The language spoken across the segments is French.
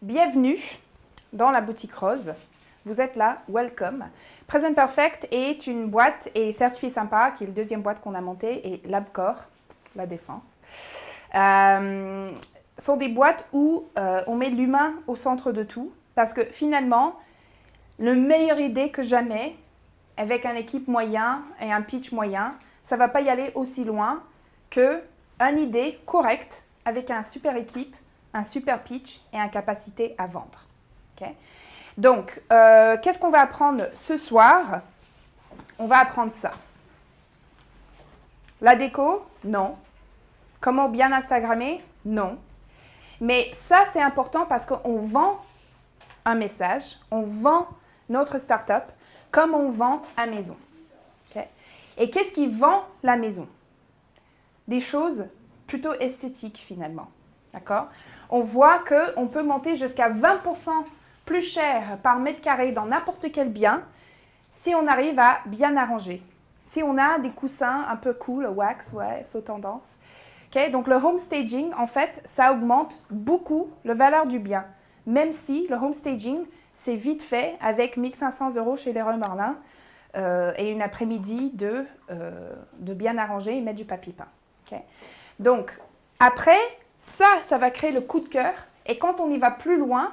Bienvenue dans la boutique rose. Vous êtes là, welcome. Present Perfect est une boîte et certifié sympa, qui est la deuxième boîte qu'on a montée, et LabCorp, la défense. Sont des boîtes où on met l'humain au centre de tout, parce que finalement, la meilleure idée que jamais, avec une équipe moyen et un pitch moyen, ça ne va pas y aller aussi loin qu'une idée correcte avec une super équipe, un super pitch et une capacité à vendre. Okay? Donc, qu'est-ce qu'on va apprendre ce soir? On va apprendre ça. La déco? Non. Comment bien Instagrammer? Non. Mais ça, c'est important parce qu'on vend un message, on vend notre start-up comme on vend à maison. Okay? Et qu'est-ce qui vend la maison? Des choses plutôt esthétiques finalement. D'accord? On voit qu'on peut monter jusqu'à 20% plus cher par mètre carré dans n'importe quel bien si on arrive à bien arranger. Si on a des coussins un peu cool, wax, ouais, c'est tendance. Okay? Donc le home staging, en fait, ça augmente beaucoup la valeur du bien. Même si le home staging, c'est vite fait avec 1 500 € chez Leroy Merlin et une après-midi de bien arranger et mettre du papier peint. Okay? Donc, après, ça va créer le coup de cœur. Et quand on y va plus loin,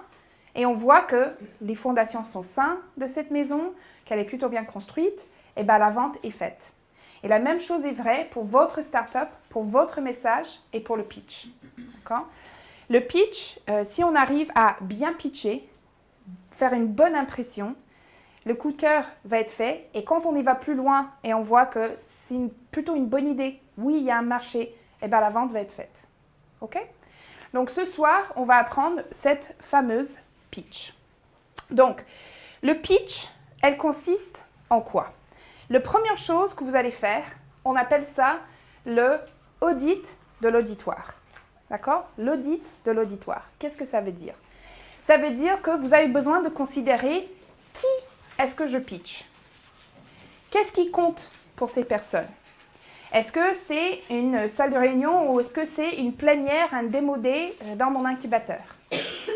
et on voit que les fondations sont saines de cette maison, qu'elle est plutôt bien construite, et bien la vente est faite. Et la même chose est vraie pour votre start-up, pour votre message et pour le pitch. D'accord? Le pitch, si on arrive à bien pitcher, faire une bonne impression, le coup de cœur va être fait. Et quand on y va plus loin et on voit que c'est plutôt une bonne idée, oui, il y a un marché, et bien la vente va être faite. OK? Donc ce soir, on va apprendre cette fameuse pitch. Donc, le pitch, elle consiste en quoi? La première chose que vous allez faire, on appelle ça le audit de l'auditoire. D'accord? L'audit de l'auditoire. Qu'est-ce que ça veut dire? Ça veut dire que vous avez besoin de considérer qui est-ce que je pitch? Qu'est-ce qui compte pour ces personnes? Est-ce que c'est une salle de réunion ou est-ce que c'est une plénière, un démodé dans mon incubateur?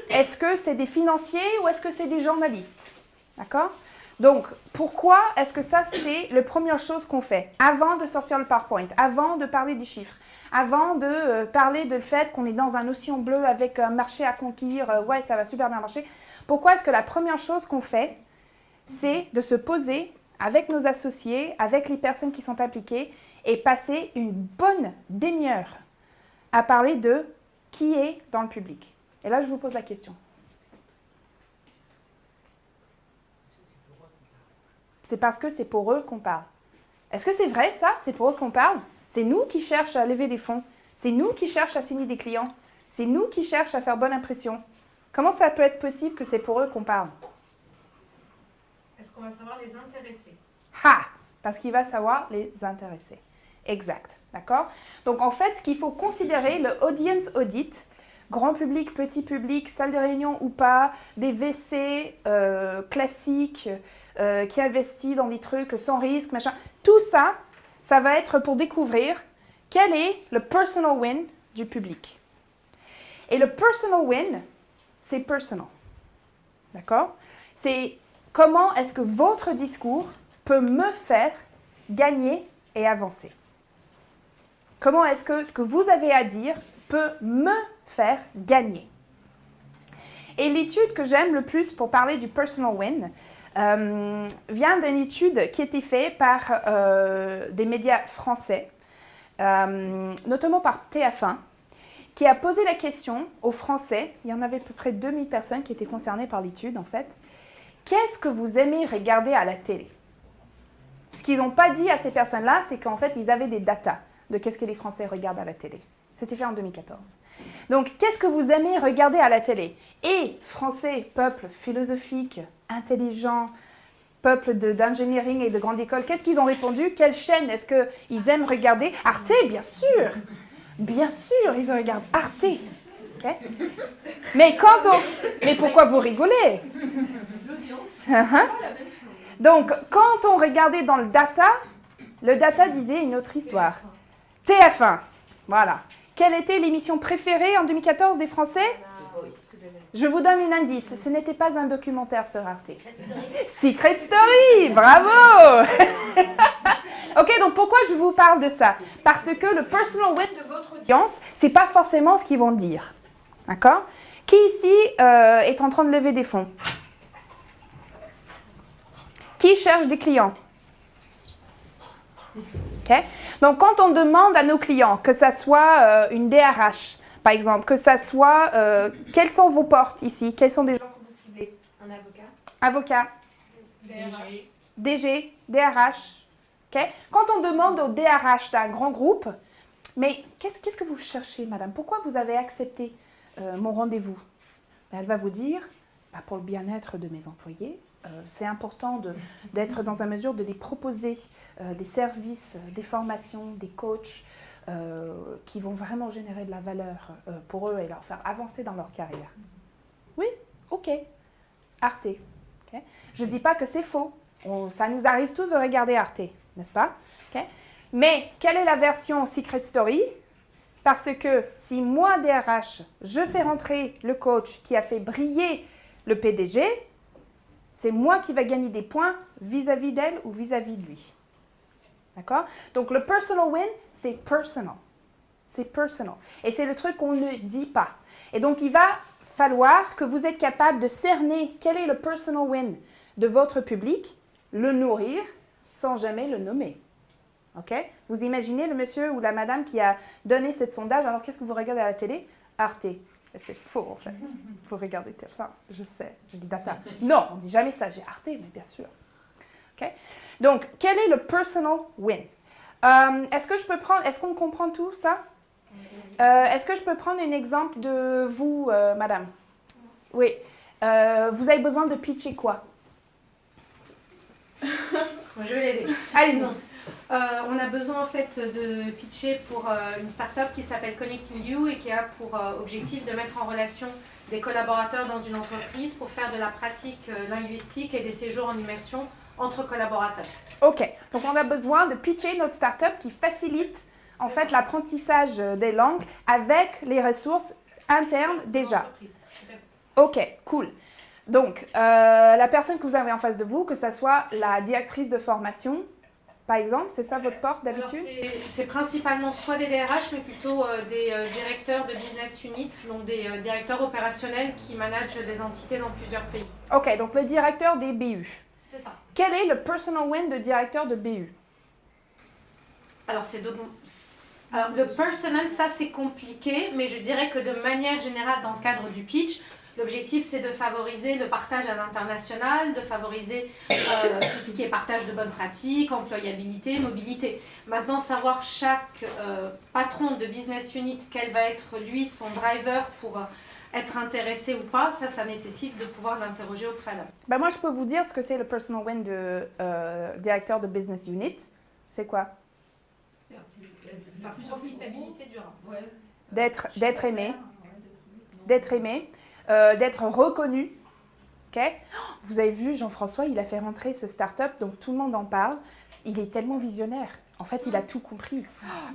Est-ce que c'est des financiers ou est-ce que c'est des journalistes? D'accord? Donc, pourquoi est-ce que ça, c'est la première chose qu'on fait avant de sortir le PowerPoint, avant de parler des chiffres, avant de parler du fait qu'on est dans un océan bleu avec un marché à conquérir, ouais, ça va super bien marcher. Pourquoi est-ce que la première chose qu'on fait, c'est de se poser avec nos associés, avec les personnes qui sont impliquées et passer une bonne demi-heure à parler de qui est dans le public. Et là, je vous pose la question. C'est parce que c'est pour eux qu'on parle. Est-ce que c'est vrai, ça? C'est pour eux qu'on parle? C'est nous qui cherchons à lever des fonds. C'est nous qui cherchons à signer des clients. C'est nous qui cherchons à faire bonne impression. Comment ça peut être possible que c'est pour eux qu'on parle? Est-ce qu'on va savoir les intéresser? Ah! Parce qu'il va savoir les intéresser. Exact. D'accord? Donc, en fait, ce qu'il faut considérer, le audience audit, grand public, petit public, salle de réunion ou pas, des WC classiques qui investissent dans des trucs sans risque, machin. Tout ça, ça va être pour découvrir quel est le personal win du public. Et le personal win, c'est personal. D'accord? C'est comment est-ce que votre discours peut me faire gagner et avancer. Comment est-ce que ce que vous avez à dire peut me faire gagner. Et l'étude que j'aime le plus pour parler du personal win vient d'une étude qui a été faite par des médias français, notamment par TF1, qui a posé la question aux Français, il y en avait à peu près 2000 personnes qui étaient concernées par l'étude en fait, qu'est-ce que vous aimez regarder à la télé? Ce qu'ils n'ont pas dit à ces personnes-là, c'est qu'en fait, ils avaient des datas de qu'est-ce que les Français regardent à la télé. C'était fait en 2014. Donc, qu'est-ce que vous aimez regarder à la télé? Et Français, peuple philosophique, intelligent, peuple d'ingénierie et de grande école, qu'est-ce qu'ils ont répondu? Quelle chaîne est-ce qu'ils aiment regarder? Arte, bien sûr! Bien sûr, ils regardent Arte. Okay? Mais pourquoi vous rigolez? Donc, quand on regardait dans le data disait une autre histoire. TF1, voilà. Quelle était l'émission préférée en 2014 des Français? Je vous donne un indice. Ce n'était pas un documentaire sur Arte. Secret Story, bravo. Ok, donc pourquoi je vous parle de ça? Parce que le personal win de votre audience, c'est pas forcément ce qu'ils vont dire. D'accord? Qui ici est en train de lever des fonds? Qui cherche des clients? Okay. Donc, quand on demande à nos clients, que ça soit une DRH, par exemple, que ça soit... quelles sont vos portes ici? Quels sont des gens que vous ciblez? Un avocat. Avocat. DRH. DG, DRH. Okay. Quand on demande au DRH d'un grand groupe, mais qu'est-ce que vous cherchez, madame? Pourquoi vous avez accepté mon rendez-vous? Elle va vous dire, pour le bien-être de mes employés, c'est important d'être dans la mesure de les proposer des services, des formations, des coachs qui vont vraiment générer de la valeur pour eux et leur faire avancer dans leur carrière. Oui, ok. Arte. Okay. Je ne dis pas que c'est faux. Ça nous arrive tous de regarder Arte, n'est-ce pas? Okay. Mais quelle est la version Secret Story? Parce que si moi, DRH, je fais rentrer le coach qui a fait briller le PDG, c'est moi qui va gagner des points vis-à-vis d'elle ou vis-à-vis de lui. D'accord? Donc, le personal win, c'est personal. C'est personal. Et c'est le truc qu'on ne dit pas. Et donc, il va falloir que vous êtes capable de cerner quel est le personal win de votre public, le nourrir sans jamais le nommer. OK? Vous imaginez le monsieur ou la madame qui a donné cette sondage. Alors, qu'est-ce que vous regardez à la télé? Arte. C'est faux, en fait. Vous regardez, enfin, je sais, je dis data. Non, on ne dit jamais ça. J'ai Arte, mais bien sûr. OK? Donc, quel est le personal win? Est-ce qu'on comprend tout ça? Est-ce que je peux prendre un exemple de vous, madame? Oui. Vous avez besoin de pitcher quoi? Je vais l'aider. Allez-y. On a besoin en fait de pitcher pour une start-up qui s'appelle Connecting You et qui a pour objectif de mettre en relation des collaborateurs dans une entreprise pour faire de la pratique linguistique et des séjours en immersion entre collaborateurs. Ok, donc on a besoin de pitcher notre start-up qui facilite en fait l'apprentissage des langues avec les ressources internes déjà. Ok, cool. Donc, la personne que vous avez en face de vous, que ce soit la directrice de formation, par exemple, c'est ça votre porte d'habitude? C'est principalement soit des DRH, mais plutôt des directeurs de business unit, donc des directeurs opérationnels qui managent des entités dans plusieurs pays. Ok, donc le directeur des BU. C'est ça. Quel est le personal win de directeur de BU? Alors, le personal, ça c'est compliqué, mais je dirais que de manière générale, dans le cadre du pitch, l'objectif, c'est de favoriser le partage à l'international, de favoriser tout ce qui est partage de bonnes pratiques, employabilité, mobilité. Maintenant, savoir chaque patron de business unit, quel va être lui son driver pour être intéressé ou pas, ça nécessite de pouvoir l'interroger au préalable. Ben moi, je peux vous dire ce que c'est le personal win de directeur de business unit. C'est quoi? Sa profitabilité durable. D'être aimé. D'être aimé. D'être reconnu. Okay? Vous avez vu, Jean-François, il a fait rentrer ce start-up, donc tout le monde en parle. Il est tellement visionnaire. En fait, il a tout compris.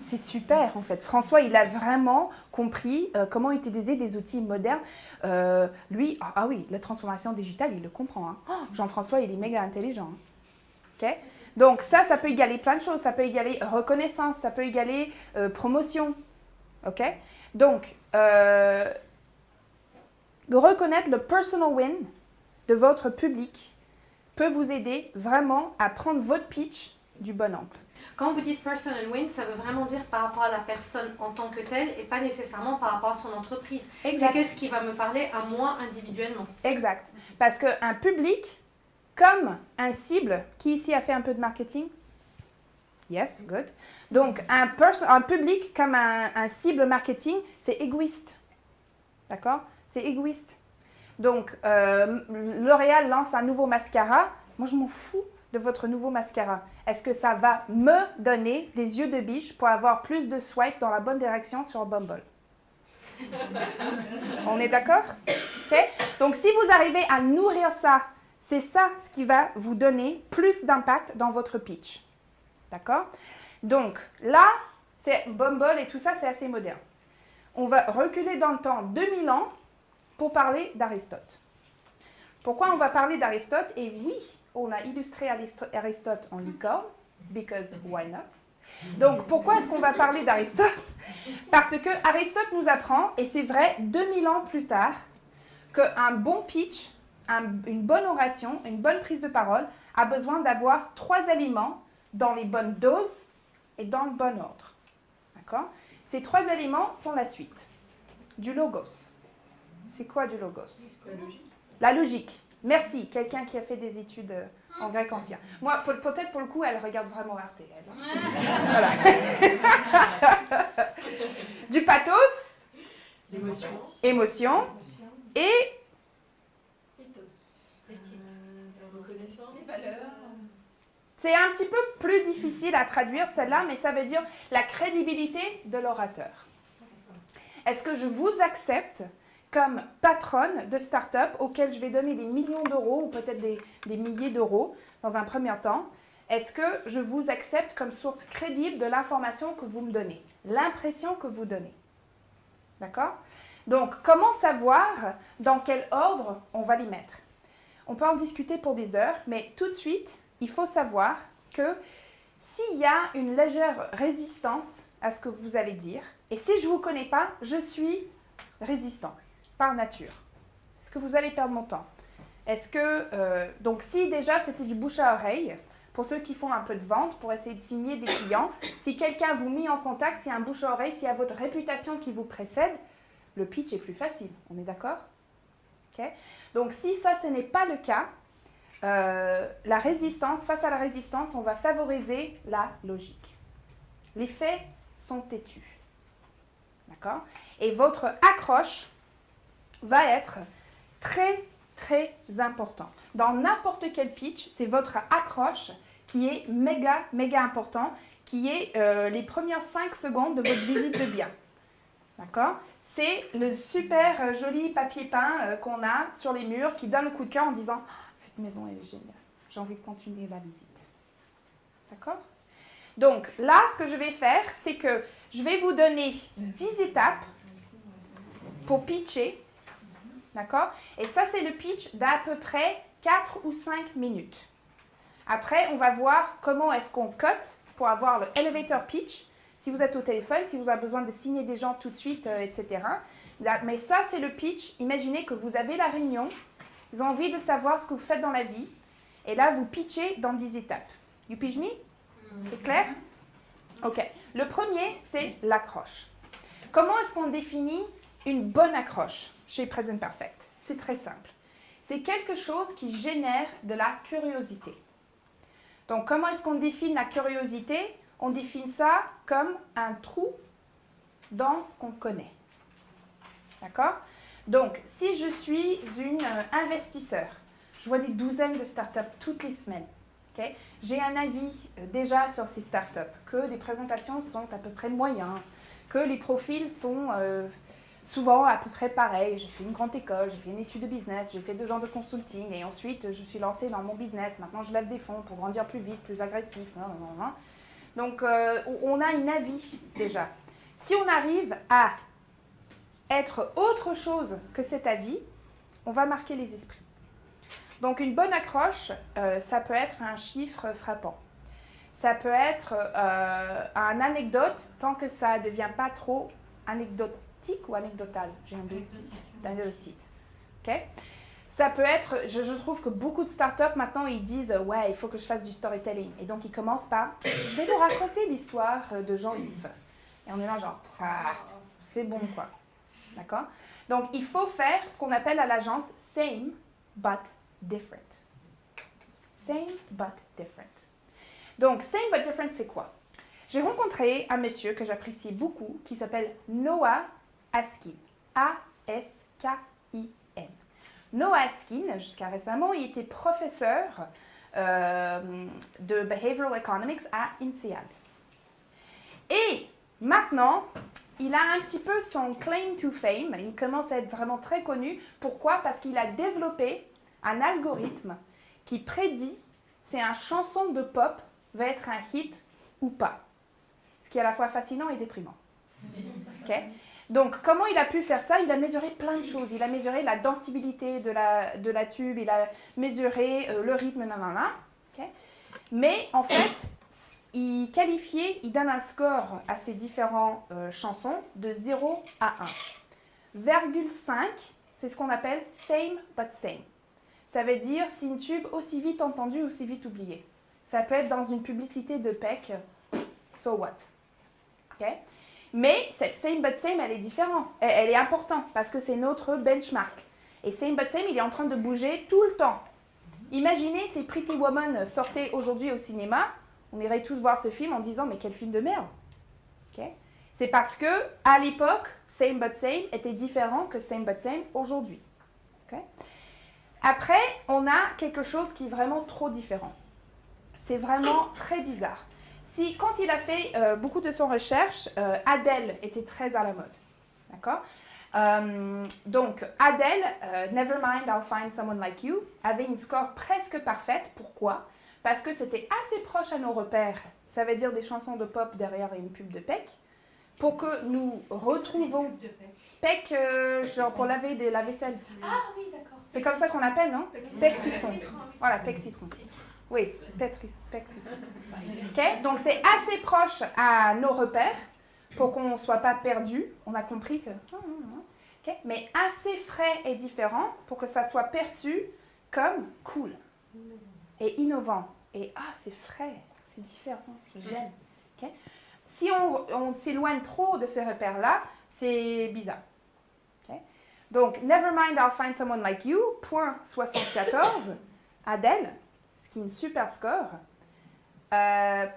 C'est super, en fait. François, il a vraiment compris comment utiliser des outils modernes. Lui, oui, la transformation digitale, il le comprend. Hein. Jean-François, il est méga intelligent. Okay? Donc ça peut égaler plein de choses. Ça peut égaler reconnaissance, ça peut égaler promotion. Okay? Donc, reconnaître le personal win de votre public peut vous aider vraiment à prendre votre pitch du bon angle. Quand vous dites personal win, ça veut vraiment dire par rapport à la personne en tant que telle et pas nécessairement par rapport à son entreprise. Exact. C'est qu'est-ce qui va me parler à moi individuellement. Exact. Parce qu'un public comme un cible, qui ici a fait un peu de marketing? Yes, good. Donc, un public comme un cible marketing, c'est égoïste. D'accord? C'est égoïste. Donc, L'Oréal lance un nouveau mascara. Moi, je m'en fous de votre nouveau mascara. Est-ce que ça va me donner des yeux de biche pour avoir plus de swipe dans la bonne direction sur Bumble? On est d'accord? Okay? Donc, si vous arrivez à nourrir ça, c'est ça ce qui va vous donner plus d'impact dans votre pitch. D'accord? Donc, là, c'est Bumble et tout ça, c'est assez moderne. On va reculer dans le temps 2000 ans. pour parler d'Aristote. Pourquoi on va parler d'Aristote? Et oui, on a illustré Aristote en licorne, because why not? Donc, pourquoi est-ce qu'on va parler d'Aristote? Parce que Aristote nous apprend, et c'est vrai 2000 ans plus tard, qu'un bon pitch, une bonne oration, une bonne prise de parole a besoin d'avoir 3 éléments dans les bonnes doses et dans le bon ordre. D'accord? Ces 3 éléments sont la suite. Du logos. C'est quoi du logos? La logique. La logique. Merci, quelqu'un qui a fait des études en grec ancien. Moi, peut-être pour le coup, elle regarde vraiment Arte. Voilà. Du pathos. L'émotion. Émotion. Et La reconnaissance. Les valeurs. c'est un petit peu plus difficile à traduire celle-là, mais ça veut dire la crédibilité de l'orateur. Est-ce que je vous accepte comme patronne de start-up auquel je vais donner des millions d'euros ou peut-être des milliers d'euros dans un premier temps? Est-ce que je vous accepte comme source crédible de l'information que vous me donnez, l'impression que vous donnez? D'accord? Donc, comment savoir dans quel ordre on va les mettre? On peut en discuter pour des heures, mais tout de suite, il faut savoir que s'il y a une légère résistance à ce que vous allez dire, et si je ne vous connais pas, je suis résistant, par nature. Est-ce que vous allez perdre mon temps? Est-ce que, donc si déjà c'était du bouche à oreille, pour ceux qui font un peu de vente, pour essayer de signer des clients, si quelqu'un vous met en contact, s'il y a un bouche à oreille, s'il y a votre réputation qui vous précède, le pitch est plus facile. On est d'accord? Okay. Donc si ça, ce n'est pas le cas, la résistance, face à la résistance, on va favoriser la logique. Les faits sont têtus. D'accord? Et votre accroche va être très, très important. Dans n'importe quel pitch, c'est votre accroche qui est méga, méga important, qui est les premières 5 secondes de votre visite de bien. D'accord? C'est le super joli papier peint qu'on a sur les murs qui donne le coup de cœur en disant « Cette maison, elle est géniale. J'ai envie de continuer la visite. » D'accord? Donc là, ce que je vais faire, c'est que je vais vous donner 10 étapes pour pitcher. D'accord? Et ça, c'est le pitch d'à peu près 4 ou 5 minutes. Après, on va voir comment est-ce qu'on cut pour avoir le elevator pitch. Si vous êtes au téléphone, si vous avez besoin de signer des gens tout de suite, etc. Mais ça, c'est le pitch. Imaginez que vous avez la réunion. Ils ont envie de savoir ce que vous faites dans la vie. Et là, vous pitchez dans 10 étapes. You pitch me? C'est clair? OK. Le premier, c'est l'accroche. Comment est-ce qu'on définit une bonne accroche chez Present Perfect? C'est très simple. C'est quelque chose qui génère de la curiosité. Donc, comment est-ce qu'on définit la curiosité? On définit ça comme un trou dans ce qu'on connaît. D'accord? Donc, si je suis une investisseur, je vois des douzaines de startups toutes les semaines. Okay? J'ai un avis déjà sur ces startups, que les présentations sont à peu près moyens, que les profils sont souvent à peu près pareils. J'ai fait une grande école, j'ai fait une étude de business, j'ai fait 2 ans de consulting et ensuite je suis lancée dans mon business. Maintenant, je lève des fonds pour grandir plus vite, plus agressif. Donc, on a un avis déjà. Si on arrive à être autre chose que cet avis, on va marquer les esprits. Donc, une bonne accroche, ça peut être un chiffre frappant. Ça peut être un anecdote, tant que ça ne devient pas trop anecdotique ou anecdotal. J'ai un doute. Anecdotique. OK? Ça peut être, je trouve que beaucoup de startups maintenant, ils disent « Ouais, il faut que je fasse du storytelling ». Et donc, ils commencent par « Je vais vous raconter l'histoire de Jean-Yves ». Et on est là genre « Ah, c'est bon quoi ». D'accord? Donc, il faut faire ce qu'on appelle à l'agence « same but different ». Same but different. Donc, same but different, c'est quoi? J'ai rencontré un monsieur que j'apprécie beaucoup qui s'appelle Noah Askin. A-S-K-I-N. Noah Askin, jusqu'à récemment, il était professeur de Behavioral Economics à INSEAD. Et maintenant, il a un petit peu son claim to fame. Il commence à être vraiment très connu. Pourquoi? Parce qu'il a développé un algorithme qui prédit si une chanson de pop va être un hit ou pas. Ce qui est à la fois fascinant et déprimant. Ok. Donc, comment il a pu faire ça? Il a mesuré plein de choses. Il a mesuré la densibilité de la tube, il a mesuré le rythme, nanana. Okay. Mais en fait, il donne un score à ces différentes chansons de 0 à 1. 0,5, c'est ce qu'on appelle same but same. Ça veut dire si une tube aussi vite entendue, aussi vite oubliée. Ça peut être dans une publicité de PEC, so what? Okay. Mais cette same but same, elle est différente. Elle est importante parce que c'est notre benchmark. Et same but same, il est en train de bouger tout le temps. Imaginez si Pretty Woman sortait aujourd'hui au cinéma, on irait tous voir ce film en disant mais quel film de merde. Okay. C'est parce que à l'époque, same but same était différent que same but same aujourd'hui. Okay. Après, on a quelque chose qui est vraiment trop différent. C'est vraiment très bizarre. Quand il a fait beaucoup de son recherche, Adele était très à la mode. D'accord? Donc, Adele, Nevermind, I'll Find Someone Like You, avait une score presque parfaite. Pourquoi? Parce que c'était assez proche à nos repères. Ça veut dire des chansons de pop derrière une pub de PEC. Pour que nous retrouvons... PEC, genre pour laver la vaisselle. Ah oui, d'accord. C'est comme ça qu'on l'appelle, non? PEC citron. Voilà, PEC citron. Oui, PEC citron. Okay? Donc, c'est assez proche à nos repères pour qu'on ne soit pas perdu. On a compris que... Okay? Mais assez frais et différent pour que ça soit perçu comme cool et innovant. Et c'est frais, c'est différent, j'aime. Okay? Si on s'éloigne trop de ces repères-là, c'est bizarre. Okay? Donc, Nevermind, I'll Find Someone Like You, point 74, Adele, ce qui est une super score.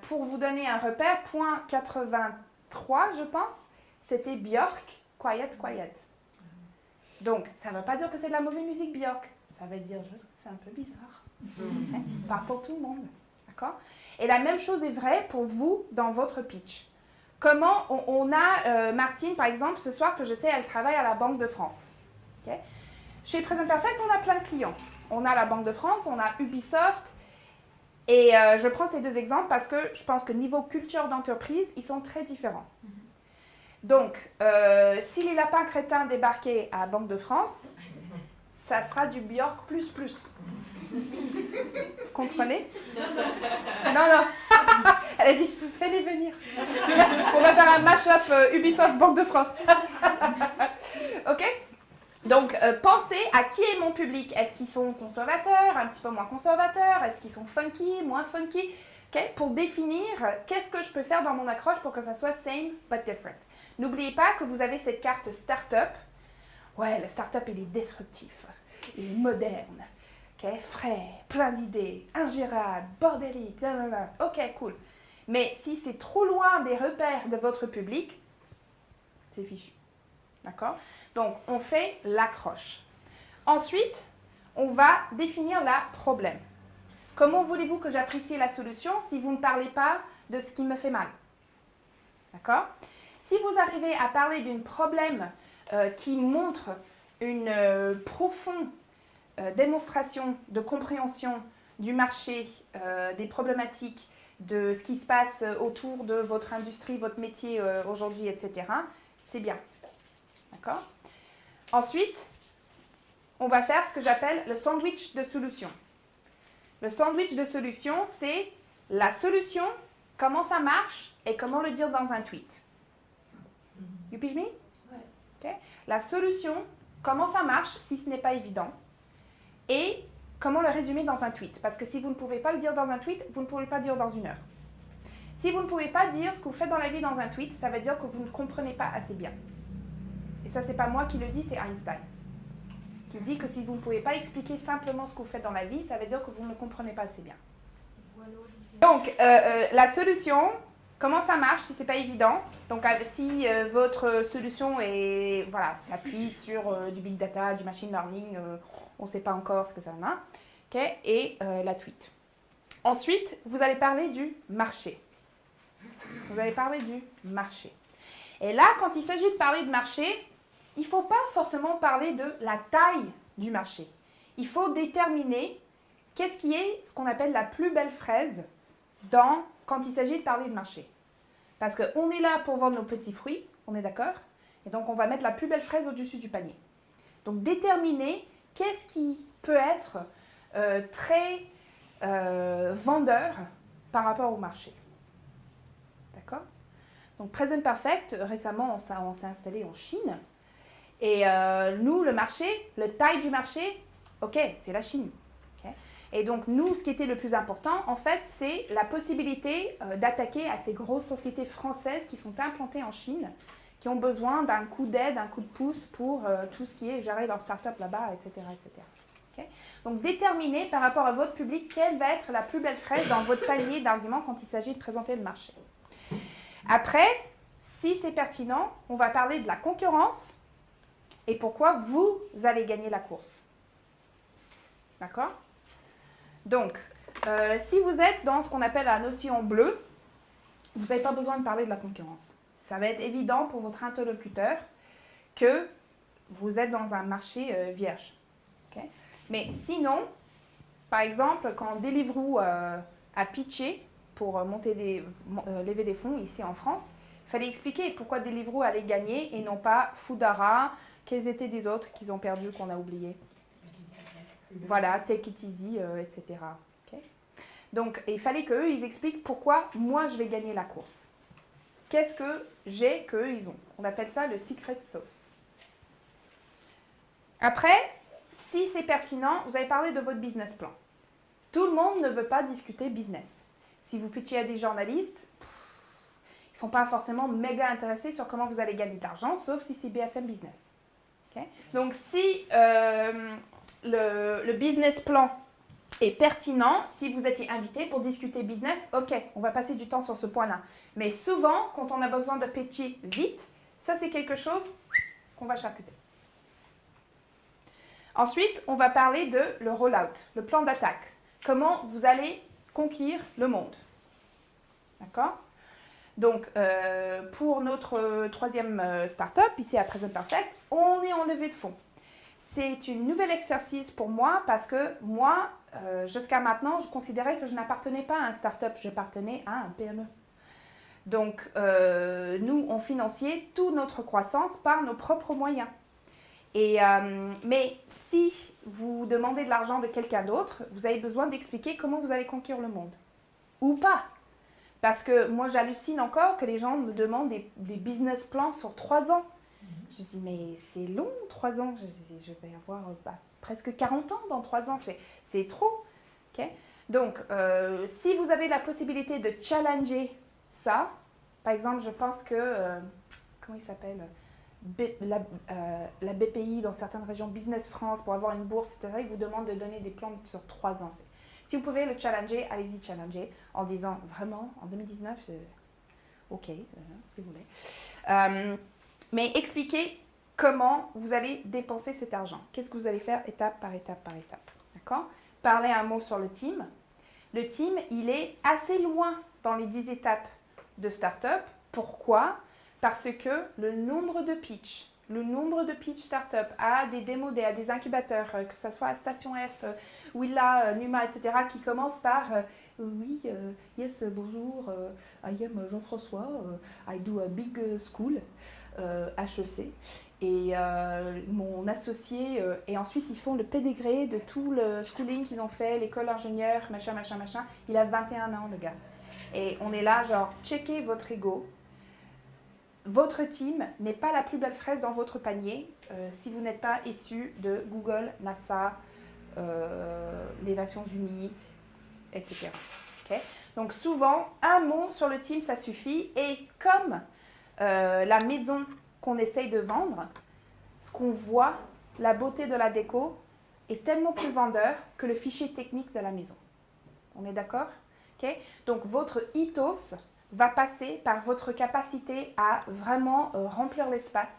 Pour vous donner un repère, point 83, je pense, c'était Björk, Quiet, Quiet. Donc, ça ne veut pas dire que c'est de la mauvaise musique Björk. Ça veut dire juste que c'est un peu bizarre. Okay? Pas pour tout le monde. D'accord? Et la même chose est vraie pour vous dans votre pitch. Comment on a Martine, par exemple, ce soir que je sais, elle travaille à la Banque de France. Okay? Chez Present Perfect, on a plein de clients. On a la Banque de France, on a Ubisoft. Et je prends ces deux exemples parce que je pense que niveau culture d'entreprise, ils sont très différents. Donc, si les lapins crétins débarquaient à Banque de France, ça sera du Björk plus plus. Vous comprenez? Non. Elle a dit, fais-les venir. On va faire un mash-up Ubisoft Banque de France. Ok? Donc, pensez à qui est mon public. Est-ce qu'ils sont conservateurs, un petit peu moins conservateurs? Est-ce qu'ils sont funky, moins funky? Okay? Pour définir qu'est-ce que je peux faire dans mon accroche pour que ça soit same but different. N'oubliez pas que vous avez cette carte start-up. Ouais, le start-up, il est disruptif. Il est moderne. Okay? Frais, plein d'idées, ingérable, bordélique. Blablabla. Ok, cool. Mais si c'est trop loin des repères de votre public, c'est fichu. D'accord? Donc, on fait l'accroche. Ensuite, on va définir la problème. Comment voulez-vous que j'apprécie la solution si vous ne parlez pas de ce qui me fait mal? D'accord? Si vous arrivez à parler d'un problème qui montre une profonde démonstration de compréhension du marché, des problématiques, de ce qui se passe autour de votre industrie, votre métier aujourd'hui, etc., c'est bien. D'accord? Ensuite, on va faire ce que j'appelle le sandwich de solution. Le sandwich de solution, c'est la solution, comment ça marche et comment le dire dans un tweet. You pige me? Ouais. Okay. La solution, comment ça marche si ce n'est pas évident et comment le résumer dans un tweet. Parce que si vous ne pouvez pas le dire dans un tweet, vous ne pouvez pas le dire dans une heure. Si vous ne pouvez pas dire ce que vous faites dans la vie dans un tweet, ça veut dire que vous ne comprenez pas assez bien. Et ça, c'est pas moi qui le dis, c'est Einstein. Qui dit que si vous ne pouvez pas expliquer simplement ce que vous faites dans la vie, ça veut dire que vous ne le comprenez pas assez bien. Donc, la solution, comment ça marche si ce n'est pas évident? Donc, si votre solution est, voilà, s'appuie sur du big data, du machine learning, on ne sait pas encore ce que ça va. Okay? Et la tweet. Ensuite, vous allez parler du marché. Vous allez parler du marché. Et là, quand il s'agit de parler de marché, il ne faut pas forcément parler de la taille du marché. Il faut déterminer qu'est-ce qui est ce qu'on appelle la plus belle fraise quand il s'agit de parler de marché. Parce qu'on est là pour vendre nos petits fruits, on est d'accord? Et donc, on va mettre la plus belle fraise au-dessus du panier. Donc, déterminer qu'est-ce qui peut être très vendeur par rapport au marché. D'accord? Donc, Present Perfect, récemment, on s'est installé en Chine. Et nous, le marché, le taille du marché, ok, c'est la Chine. Okay? Et donc, nous, ce qui était le plus important, en fait, c'est la possibilité d'attaquer à ces grosses sociétés françaises qui sont implantées en Chine, qui ont besoin d'un coup d'aide, un coup de pouce pour tout ce qui est gérer leur start-up là-bas, etc. etc. Okay? Donc, déterminez par rapport à votre public quelle va être la plus belle fraise dans votre panier d'arguments quand il s'agit de présenter le marché. Après, si c'est pertinent, on va parler de la concurrence et pourquoi vous allez gagner la course. D'accord? Donc, si vous êtes dans ce qu'on appelle la notion bleue, vous n'avez pas besoin de parler de la concurrence. Ça va être évident pour votre interlocuteur que vous êtes dans un marché vierge. Okay? Mais sinon, par exemple, quand Deliveroo a pitché pour lever des fonds ici en France, il fallait expliquer pourquoi Deliveroo allait gagner et non pas Foodara, quels étaient des autres qu'ils ont perdus, qu'on a oubliés. Voilà, Take It Easy, etc. Okay? Donc, il fallait qu'eux, ils expliquent pourquoi moi, je vais gagner la course. Qu'est-ce que j'ai qu'eux, ils ont? On appelle ça le secret sauce. Après, si c'est pertinent, vous allez parler de votre business plan. Tout le monde ne veut pas discuter business. Si vous pitchez à des journalistes, ils ne sont pas forcément méga intéressés sur comment vous allez gagner de l'argent, sauf si c'est BFM Business. Okay? Donc, si le business plan est pertinent, si vous étiez invité pour discuter business, ok, on va passer du temps sur ce point-là. Mais souvent, quand on a besoin de pitcher vite, ça c'est quelque chose qu'on va charcuter. Ensuite, on va parler de le rollout, le plan d'attaque. Comment vous allez conquérir le monde. D'accord? Donc, pour notre troisième start-up, ici à Present Perfect, on est en levée de fonds. C'est un nouvel exercice pour moi parce que moi, jusqu'à maintenant, je considérais que je n'appartenais pas à un start-up, j'appartenais à un PME. Donc, nous, on finançait toute notre croissance par nos propres moyens. Mais si vous demandez de l'argent de quelqu'un d'autre, vous avez besoin d'expliquer comment vous allez conquérir le monde. Ou pas. Parce que moi, j'hallucine encore que les gens me demandent des business plans sur 3 ans. Je dis, mais c'est long, 3 ans. Je vais avoir presque 40 ans dans 3 ans. C'est trop. Okay? Donc, si vous avez la possibilité de challenger ça, par exemple, je pense que, comment il s'appelle la BPI dans certaines régions, Business France, pour avoir une bourse, etc., ils vous demandent de donner des plans sur 3 ans. Si vous pouvez le challenger, allez-y challenger en disant, vraiment, en 2019, ok, si vous voulez. Mais expliquez comment vous allez dépenser cet argent. Qu'est-ce que vous allez faire étape par étape par étape. D'accord? Parlez un mot sur le team. Le team, il est assez loin dans les 10 étapes de start-up. Pourquoi? Parce que le nombre de pitch start-up à des démos, à des incubateurs, que ce soit à Station F, Willa, Numa, etc., qui commencent par oui, yes, bonjour, I am Jean-François, I do a big school, HEC, et mon associé, et ensuite ils font le pédigré de tout le schooling qu'ils ont fait, l'école ingénieur, machin, il a 21 ans le gars. Et on est là, genre, checkez votre ego. Votre team n'est pas la plus belle fraise dans votre panier si vous n'êtes pas issu de Google, NASA, les Nations Unies, etc. Okay? Donc souvent, un mot sur le team, ça suffit. Et comme la maison qu'on essaye de vendre, ce qu'on voit, la beauté de la déco, est tellement plus vendeur que le fichier technique de la maison. On est d'accord? Okay? Donc votre ethos va passer par votre capacité à vraiment remplir l'espace,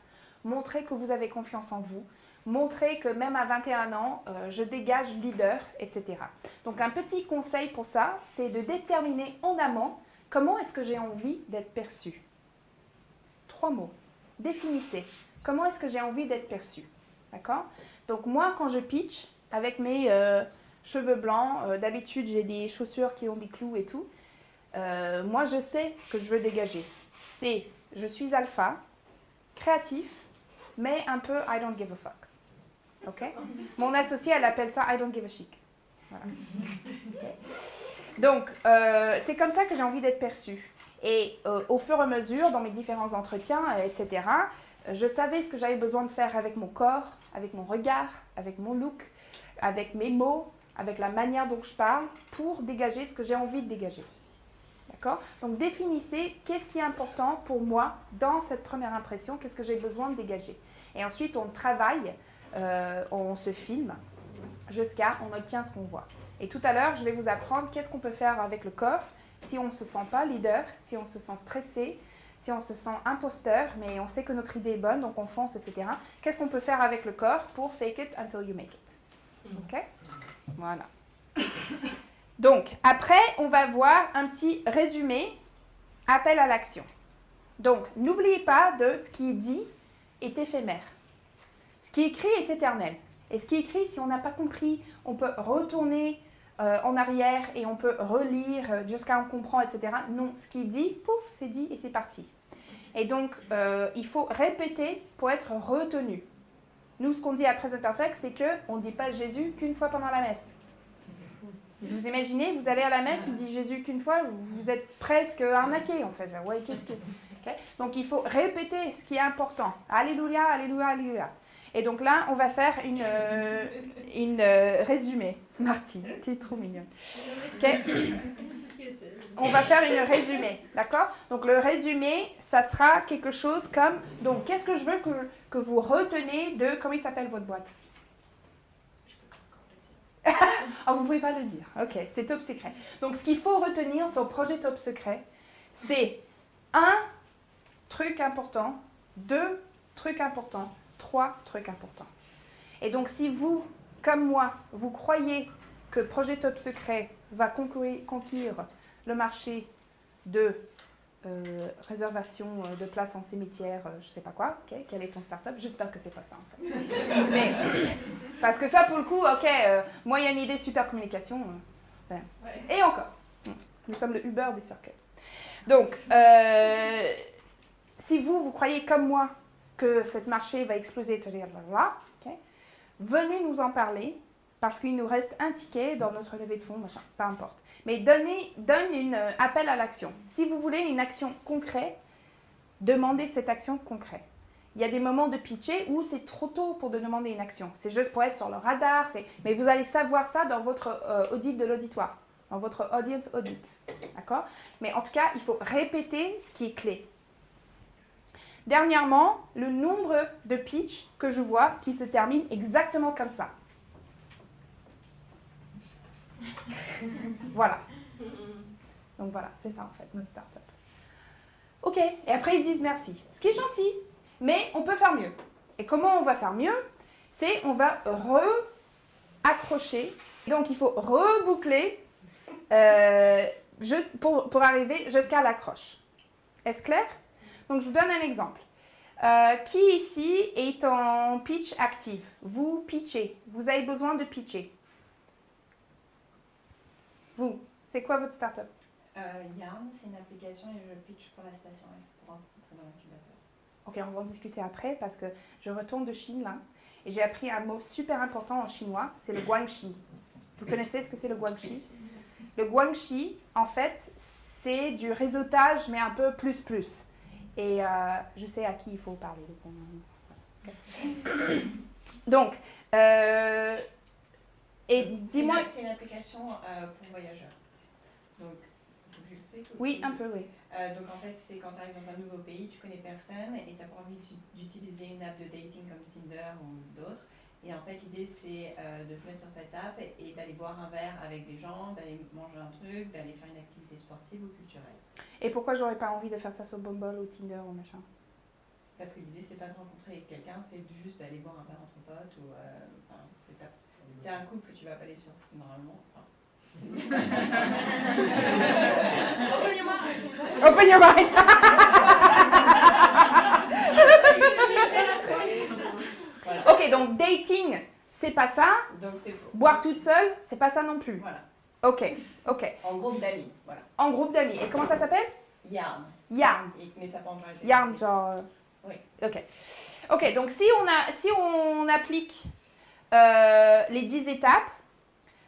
montrer que vous avez confiance en vous, montrer que même à 21 ans, je dégage leader, etc. Donc un petit conseil pour ça, c'est de déterminer en amont comment est-ce que j'ai envie d'être perçu. 3 mots. Définissez. Comment est-ce que j'ai envie d'être perçu? D'accord? Donc moi, quand je pitch, avec mes cheveux blancs, d'habitude j'ai des chaussures qui ont des clous et tout, moi, je sais ce que je veux dégager. C'est, je suis alpha, créatif, mais un peu I don't give a fuck. Ok? Mon associée, elle appelle ça I don't give a chic. Voilà. Okay. Donc, c'est comme ça que j'ai envie d'être perçue. Et au fur et à mesure, dans mes différents entretiens, etc., je savais ce que j'avais besoin de faire avec mon corps, avec mon regard, avec mon look, avec mes mots, avec la manière dont je parle, pour dégager ce que j'ai envie de dégager. D'accord? Donc, définissez qu'est-ce qui est important pour moi dans cette première impression, qu'est-ce que j'ai besoin de dégager. Et ensuite, on travaille, on se filme, jusqu'à on obtient ce qu'on voit. Et tout à l'heure, je vais vous apprendre qu'est-ce qu'on peut faire avec le corps si on ne se sent pas leader, si on se sent stressé, si on se sent imposteur, mais on sait que notre idée est bonne, donc on fonce, etc. Qu'est-ce qu'on peut faire avec le corps pour fake it until you make it? Ok? Voilà. Donc, après, on va voir un petit résumé, appel à l'action. Donc, n'oubliez pas de ce qui est dit est éphémère. Ce qui est écrit est éternel. Et ce qui est écrit, si on n'a pas compris, on peut retourner en arrière et on peut relire jusqu'à on comprend, etc. Non, ce qui est dit, pouf, c'est dit et c'est parti. Et donc, il faut répéter pour être retenu. Nous, ce qu'on dit à Present Perfect, c'est qu'on ne dit pas Jésus qu'une fois pendant la messe. Si vous imaginez, vous allez à la messe, il dit Jésus qu'une fois, vous êtes presque arnaqué en fait. Ouais, qu'est-ce que... Okay? Donc, il faut répéter ce qui est important. Alléluia, alléluia, alléluia. Et donc là, on va faire une résumé. Marty, tu es trop mignonne. Okay. On va faire une résumé, d'accord? Donc le résumé, ça sera quelque chose comme... Donc, qu'est-ce que je veux que vous retenez de... Comment il s'appelle votre boîte? Oh, vous ne pouvez pas le dire. Ok, c'est top secret. Donc, ce qu'il faut retenir sur le projet top secret, c'est 1 truc important, 2 trucs importants, 3 trucs importants. Et donc, si vous, comme moi, vous croyez que Projet Top Secret va conquérir le marché de réservation de places en cimetière, je ne sais pas quoi, okay, quel est ton start-up? J'espère que ce n'est pas ça, en fait. Mais, parce que ça, pour le coup, ok, moi, il y a une idée super communication. Ouais. Et encore, nous sommes le Uber des cercueils. Donc, si vous croyez comme moi que ce marché va exploser, okay, venez nous en parler, parce qu'il nous reste un ticket dans notre levée de fonds, machin, peu importe. Mais donne un appel à l'action. Si vous voulez une action concrète, demandez cette action concrète. Il y a des moments de pitcher où c'est trop tôt pour demander une action. C'est juste pour être sur le radar. Mais vous allez savoir ça dans votre audit de l'auditoire, dans votre audience audit. D'accord? Mais en tout cas, il faut répéter ce qui est clé. Dernièrement, le nombre de pitch que je vois qui se termine exactement comme ça. Voilà. Donc voilà, c'est ça en fait, notre start-up. Ok, et après ils disent merci. Ce qui est gentil, mais on peut faire mieux. Et comment on va faire mieux? C'est on va accrocher. Donc il faut reboucler juste pour arriver jusqu'à l'accroche. Est-ce clair? Donc je vous donne un exemple. Qui ici est en pitch active? Vous pitchez. Vous avez besoin de pitcher. Vous, c'est quoi votre start-up? Yarn, c'est une application et je pitch pour la station pour rentrer dans l'incubateur. Ok, on va en discuter après parce que je retourne de Chine là et j'ai appris un mot super important en chinois, c'est le guanxi. Vous connaissez ce que c'est le guanxi? Le guanxi, en fait, c'est du réseautage mais un peu plus. Et je sais à qui il faut parler. Donc, et dis-moi... C'est une application pour voyageurs. Donc, il faut que j'explique. Oui, un peu, oui. Donc, en fait, c'est quand tu arrives dans un nouveau pays, tu connais personne et tu n'as pas envie d'utiliser une app de dating comme Tinder ou d'autres. Et en fait, l'idée, c'est de se mettre sur cette app et d'aller boire un verre avec des gens, d'aller manger un truc, d'aller faire une activité sportive ou culturelle. Et pourquoi j'aurais pas envie de faire ça sur Bumble ou Tinder ou machin? Parce que l'idée, c'est pas de rencontrer quelqu'un, c'est juste d'aller boire un verre entre potes ou... c'est un couple, tu vas pas aller sur... Normalement, Open your mind. Open your mind. Voilà. Ok, donc dating, c'est pas ça. Donc, c'est... Boire toute seule, c'est pas ça non plus. Voilà. Ok. En groupe d'amis, voilà. En groupe d'amis. Et comment ça s'appelle? Yarn. Yarn. Mais ça peut en parler. Yarn, genre... Oui. Ok, donc si on applique les 10 étapes,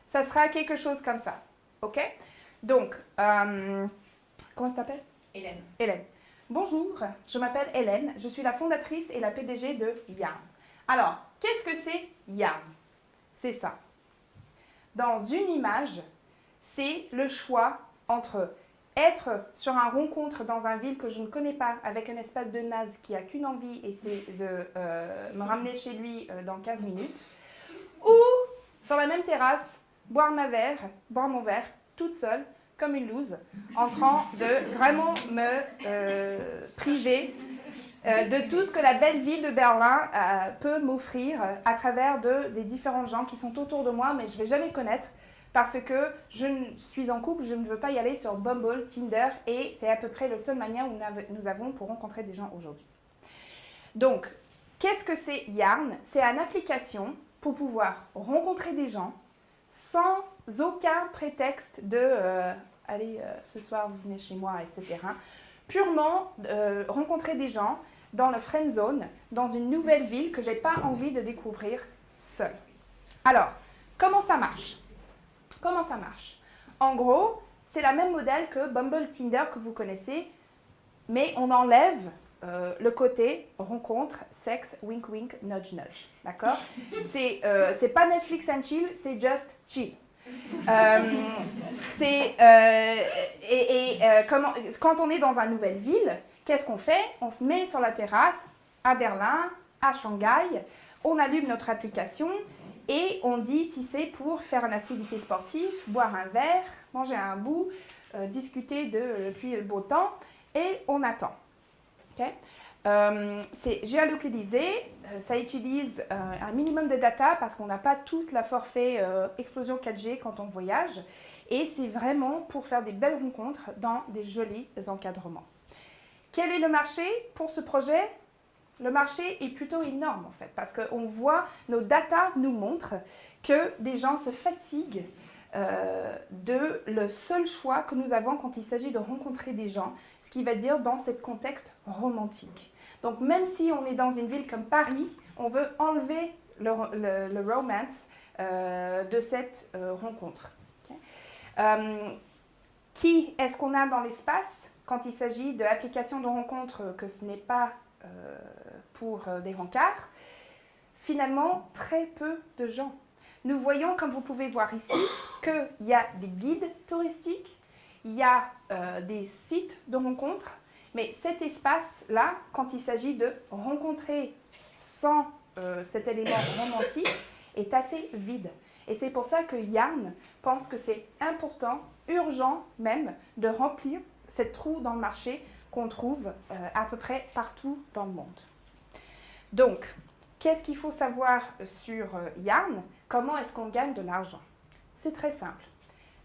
ça sera quelque chose comme ça. Ok? Donc, comment tu t'appelles? Hélène. Hélène. Bonjour, je m'appelle Hélène, je suis la fondatrice et la PDG de Yarn. Alors, qu'est-ce que c'est Yarn? C'est ça. Dans une image, c'est le choix entre être sur un rencontre dans une ville que je ne connais pas avec un espace de naze qui a qu'une envie et c'est de me ramener chez lui dans 15 minutes, ou sur la même terrasse, boire mon verre, toute seule, comme une loose, en train de vraiment me priver de tout ce que la belle ville de Berlin peut m'offrir à travers des différents gens qui sont autour de moi, mais je ne vais jamais connaître parce que je suis en couple, je ne veux pas y aller sur Bumble, Tinder, et c'est à peu près la seule manière où nous avons pour rencontrer des gens aujourd'hui. Donc, qu'est-ce que c'est Yarn? C'est une application pour pouvoir rencontrer des gens sans aucun prétexte de allez, ce soir vous venez chez moi, etc. Purement rencontrer des gens dans le friend zone, dans une nouvelle ville que je n'ai pas envie de découvrir seule. Alors, comment ça marche? En gros, c'est le même modèle que Bumble, Tinder que vous connaissez, mais on enlève le côté rencontre, sexe, wink wink, nudge nudge. D'accord? C'est pas Netflix and chill, c'est just chill. Quand on est dans une nouvelle ville, qu'est-ce qu'on fait? On se met sur la terrasse à Berlin, à Shanghai, on allume notre application et on dit si c'est pour faire une activité sportive, boire un verre, manger un bout, discuter depuis le beau temps et on attend. Okay? C'est géolocalisé, ça utilise un minimum de data parce qu'on n'a pas tous la forfait explosion 4G quand on voyage et c'est vraiment pour faire des belles rencontres dans des jolis encadrements. Quel est le marché pour ce projet? Le marché est plutôt énorme en fait parce qu'on voit, nos data nous montrent que des gens se fatiguent de le seul choix que nous avons quand il s'agit de rencontrer des gens, ce qui va dire dans ce contexte romantique. Donc même si on est dans une ville comme Paris, on veut enlever le romance de cette rencontre. Okay. Qui est-ce qu'on a dans l'espace quand il s'agit d'applications de rencontres que ce n'est pas pour des rencarts? Finalement, très peu de gens. Nous voyons, comme vous pouvez voir ici, qu'il y a des guides touristiques, il y a des sites de rencontres, mais cet espace-là, quand il s'agit de rencontrer sans cet élément romantique, est assez vide. Et c'est pour ça que Yarn pense que c'est important, urgent même, de remplir cette trou dans le marché qu'on trouve à peu près partout dans le monde. Donc, qu'est-ce qu'il faut savoir sur Yarn? Comment est-ce qu'on gagne de l'argent? C'est très simple.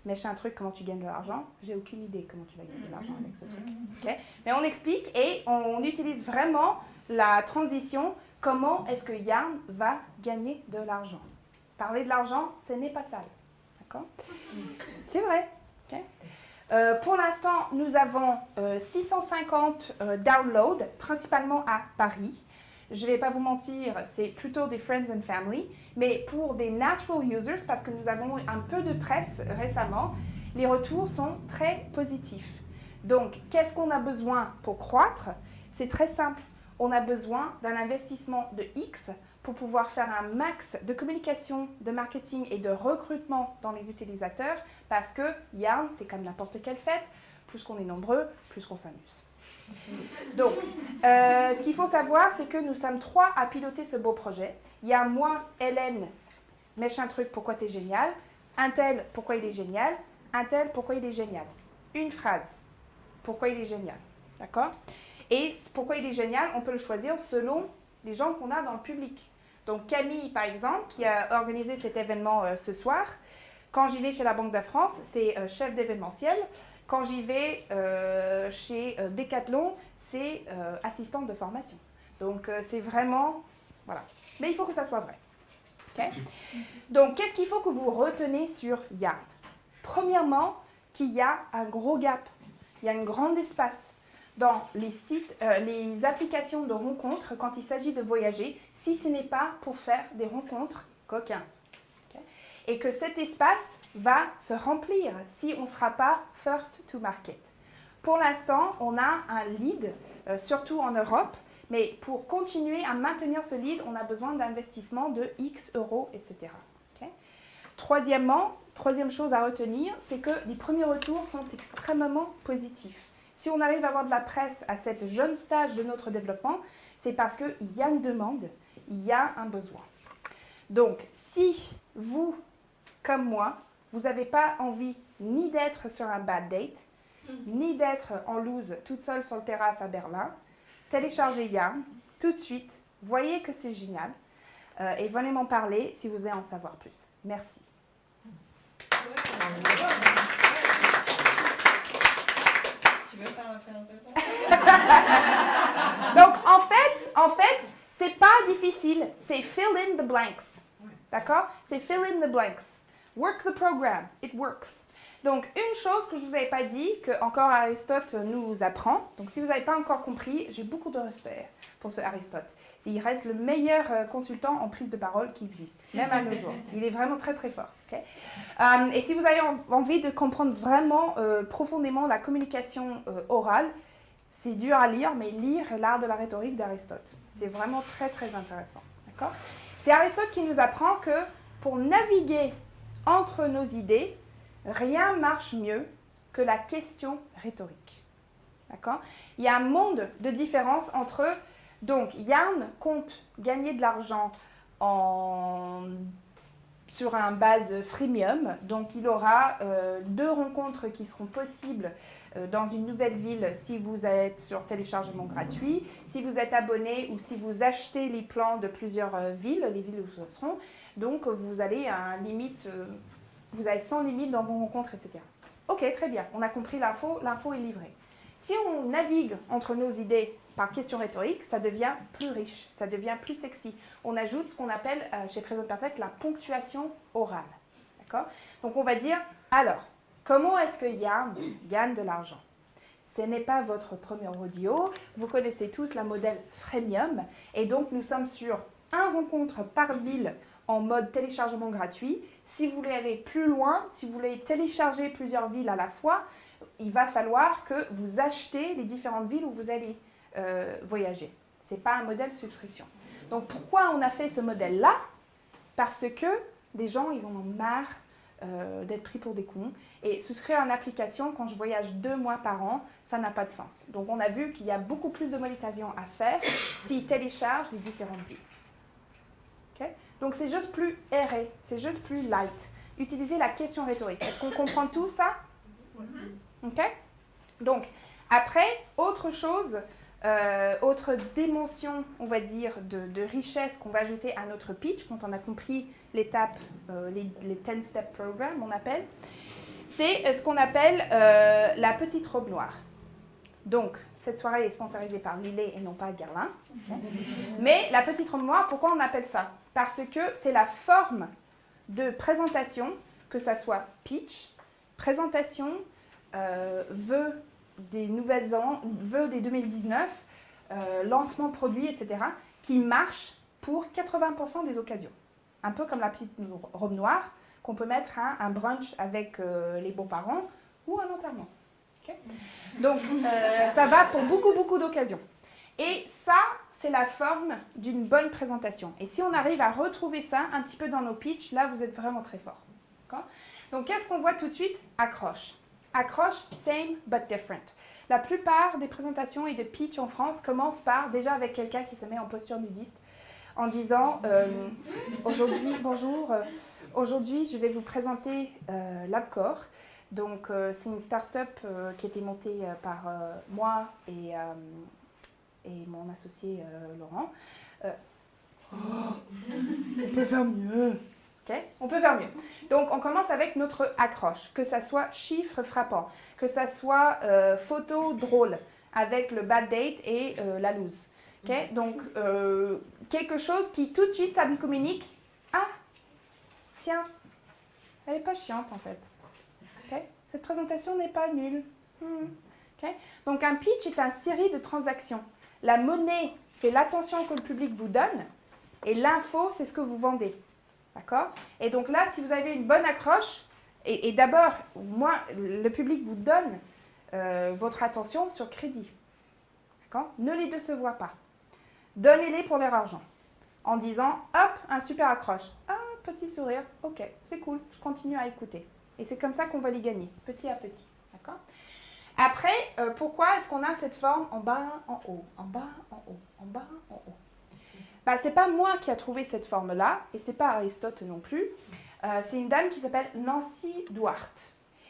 Mais c'est un truc, comment tu gagnes de l'argent? J'ai aucune idée comment tu vas gagner de l'argent avec ce truc. Okay? Mais on explique et on utilise vraiment la transition. Comment est-ce que Yarn va gagner de l'argent? Parler de l'argent, ce n'est pas sale. D'accord? C'est vrai. Okay? Pour l'instant, nous avons 650 downloads, principalement à Paris. Je ne vais pas vous mentir, c'est plutôt des friends and family, mais pour des natural users, parce que nous avons un peu de presse récemment, les retours sont très positifs. Donc, qu'est-ce qu'on a besoin pour croître? C'est très simple. On a besoin d'un investissement de X pour pouvoir faire un max de communication, de marketing et de recrutement dans les utilisateurs, parce que Yarn, c'est comme n'importe quelle fête, plus qu'on est nombreux, plus qu'on s'amuse. Donc, ce qu'il faut savoir, c'est que nous sommes 3 à piloter ce beau projet. Il y a moi, Hélène, machin truc, pourquoi t'es génial. Un tel, pourquoi il est génial. Un tel, pourquoi il est génial. Une phrase, pourquoi il est génial. D'accord? Et pourquoi il est génial, on peut le choisir selon les gens qu'on a dans le public. Donc Camille, par exemple, qui a organisé cet événement ce soir, quand j'y vais chez la Banque de France, c'est chef d'événementiel. Quand j'y vais chez Decathlon, c'est assistante de formation. Donc, c'est vraiment... Voilà. Mais il faut que ça soit vrai. Okay? Donc, qu'est-ce qu'il faut que vous retenez sur Yarn? Premièrement, qu'il y a un gros gap. Il y a un grand espace. dans les sites, les applications de rencontres quand il s'agit de voyager, si ce n'est pas pour faire des rencontres coquins. Okay? Et que cet espace va se remplir si on ne sera pas first to market. Pour l'instant, on a un lead, surtout en Europe, mais pour continuer à maintenir ce lead, on a besoin d'investissements de X euros, etc. Okay? Troisième chose à retenir, c'est que les premiers retours sont extrêmement positifs. Si on arrive à avoir de la presse à cette jeune stage de notre développement, c'est parce qu'il y a une demande, il y a un besoin. Donc, si vous, comme moi, vous n'avez pas envie ni d'être sur un bad date, ni d'être en loose toute seule sur le terrasse à Berlin, téléchargez Yarn tout de suite, voyez que c'est génial et venez m'en parler si vous voulez en savoir plus. Merci. Tu veux faire ma présentation? Donc en fait, c'est pas difficile, c'est fill in the blanks. D'accord? C'est fill in the blanks. Work the program, it works. Donc, une chose que je ne vous avais pas dit, que encore Aristote nous apprend, donc si vous n'avez pas encore compris, j'ai beaucoup de respect pour ce Aristote. Il reste le meilleur consultant en prise de parole qui existe, même à nos jours. Il est vraiment très très fort. Okay? Et si vous avez envie de comprendre vraiment profondément la communication orale, c'est dur à lire, mais lire l'art de la rhétorique d'Aristote. C'est vraiment très très intéressant. D'accord? C'est Aristote qui nous apprend que pour naviguer entre nos idées, rien marche mieux que la question rhétorique. D'accord? Il y a un monde de différence entre... Donc, Yarn compte gagner de l'argent sur un base freemium. Donc, il aura 2 rencontres qui seront possibles dans une nouvelle ville si vous êtes sur téléchargement gratuit, si vous êtes abonné ou si vous achetez les plans de plusieurs villes, les villes où ce seront. Donc, vous allez à un limite... vous avez 100 limites dans vos rencontres, etc. Ok, très bien, on a compris l'info est livrée. Si on navigue entre nos idées par question rhétorique, ça devient plus riche, ça devient plus sexy. On ajoute ce qu'on appelle chez Present Perfect la ponctuation orale. D'accord? Donc on va dire, alors, comment est-ce que Yarn gagne de l'argent? Ce n'est pas votre premier rodeo, vous connaissez tous la modèle freemium, et donc nous sommes sur 1 rencontre par ville en mode téléchargement gratuit. Si vous voulez aller plus loin, si vous voulez télécharger plusieurs villes à la fois, il va falloir que vous achetez les différentes villes où vous allez voyager. Ce n'est pas un modèle subscription. Donc pourquoi on a fait ce modèle-là? Parce que des gens, ils en ont marre d'être pris pour des cons. Et souscrire à une application, quand je voyage 2 mois par an, ça n'a pas de sens. Donc on a vu qu'il y a beaucoup plus de monétisation à faire s'ils téléchargent les différentes villes. Okay? Donc c'est juste plus erré, c'est juste plus light. Utilisez la question rhétorique. Est-ce qu'on comprend tout ça? Ok? Donc, après, autre chose, autre dimension, on va dire, de richesse qu'on va ajouter à notre pitch, quand on a compris l'étape, les 10-step program, on appelle, c'est ce qu'on appelle la petite robe noire. Donc, cette soirée est sponsorisée par Lillet et non pas Guerlain. Okay? Mais la petite robe noire, pourquoi on appelle ça? Parce que c'est la forme de présentation, que ça soit pitch, présentation, vœux des nouvelles ans, vœux des 2019, lancement produit, etc., qui marche pour 80% des occasions. Un peu comme la petite robe noire qu'on peut mettre à un brunch avec les beaux-parents ou un enterrement. Okay? Donc, ça va pour beaucoup d'occasions. Et ça, c'est la forme d'une bonne présentation. Et si on arrive à retrouver ça un petit peu dans nos pitchs, là, vous êtes vraiment très fort. Donc, qu'est-ce qu'on voit tout de suite? Accroche. Accroche, same but different. La plupart des présentations et de pitch en France commencent par, déjà avec quelqu'un qui se met en posture nudiste, en disant aujourd'hui, bonjour, aujourd'hui, je vais vous présenter LabCore. Donc, c'est une start-up qui a été montée par moi et mon associé Laurent. On peut faire mieux. Okay? On peut faire mieux. Donc, on commence avec notre accroche, que ça soit chiffre frappant, que ça soit photo drôle, avec le bad date et la loose. Okay? Donc, quelque chose qui tout de suite, ça me communique. Ah, tiens, elle n'est pas chiante en fait. Okay? Cette présentation n'est pas nulle. Okay? Ok? Donc un pitch est une série de transactions. La monnaie, c'est l'attention que le public vous donne, et l'info, c'est ce que vous vendez. D'accord? Et donc là, si vous avez une bonne accroche, et d'abord, moi, le public vous donne votre attention sur crédit. D'accord? Ne les décevez pas. Donnez-les pour leur argent. En disant, hop, un super accroche. Ah, petit sourire, ok, c'est cool, je continue à écouter. Et c'est comme ça qu'on va les gagner, petit à petit. D'accord? Après, pourquoi est-ce qu'on a cette forme en bas, en haut, en bas, en haut, en bas, en haut? Bah, c'est pas moi qui a trouvé cette forme-là, et c'est pas Aristote non plus. C'est une dame qui s'appelle Nancy Duarte.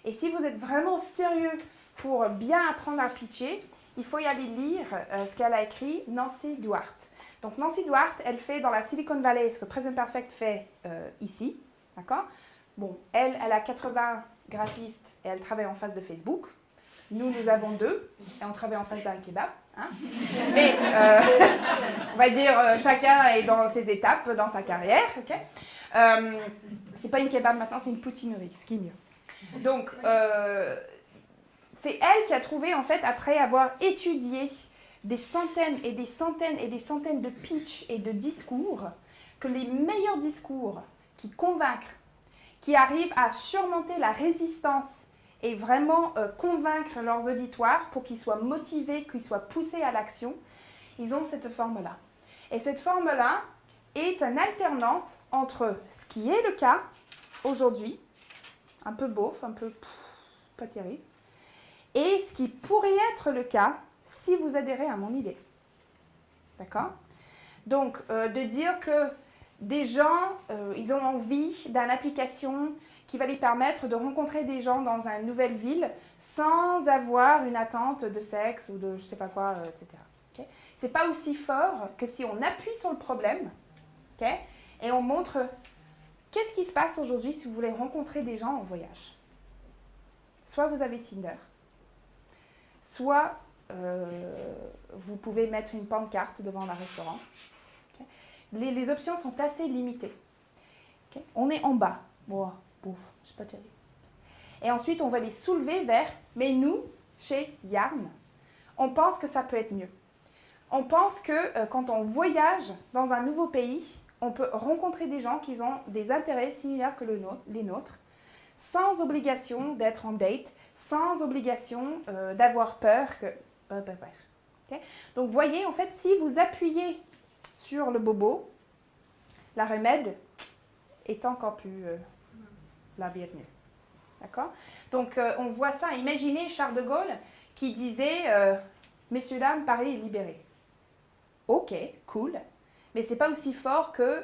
Et si vous êtes vraiment sérieux pour bien apprendre à pitcher, il faut y aller lire ce qu'elle a écrit, Nancy Duarte. Donc Nancy Duarte, elle fait dans la Silicon Valley ce que Present Perfect fait ici. D'accord? Bon, elle a 80 graphistes et elle travaille en face de Facebook. Nous avons 2 et on travaille en face d'un kebab. Hein? Mais on va dire chacun est dans ses étapes dans sa carrière. Okay? C'est pas une kebab maintenant, c'est une poutinerie, ce qui est mieux. Donc, c'est elle qui a trouvé, en fait, après avoir étudié des centaines et des centaines et des centaines de pitchs et de discours, que les meilleurs discours qui convaincent, qui arrivent à surmonter la résistance et vraiment convaincre leurs auditoires pour qu'ils soient motivés, qu'ils soient poussés à l'action, ils ont cette forme-là. Et cette forme-là est une alternance entre ce qui est le cas aujourd'hui, un peu beauf, un peu pas terrible, et ce qui pourrait être le cas si vous adhérez à mon idée. D'accord? Donc, de dire que des gens, ils ont envie d'une application qui va les permettre de rencontrer des gens dans une nouvelle ville sans avoir une attente de sexe ou de je sais pas quoi, etc. Okay? C'est pas aussi fort que si on appuie sur le problème, okay? Et on montre qu'est-ce qui se passe aujourd'hui si vous voulez rencontrer des gens en voyage. Soit vous avez Tinder, soit vous pouvez mettre une pancarte devant un restaurant. Okay? Les options sont assez limitées. Okay? On est en bas. Bon, bouf, c'est pas terrible. Et ensuite, on va les soulever vers, mais nous, chez Yarn, on pense que ça peut être mieux. On pense que quand on voyage dans un nouveau pays, on peut rencontrer des gens qui ont des intérêts similaires que les nôtres, sans obligation d'être en date, sans obligation d'avoir peur que... bref. Okay? Donc, voyez, en fait, si vous appuyez sur le bobo, la remède est encore plus la bienvenue. D'accord? Donc, on voit ça. Imaginez Charles de Gaulle qui disait « Messieurs, dames, Paris est libéré. » Ok, cool. Mais ce n'est pas aussi fort que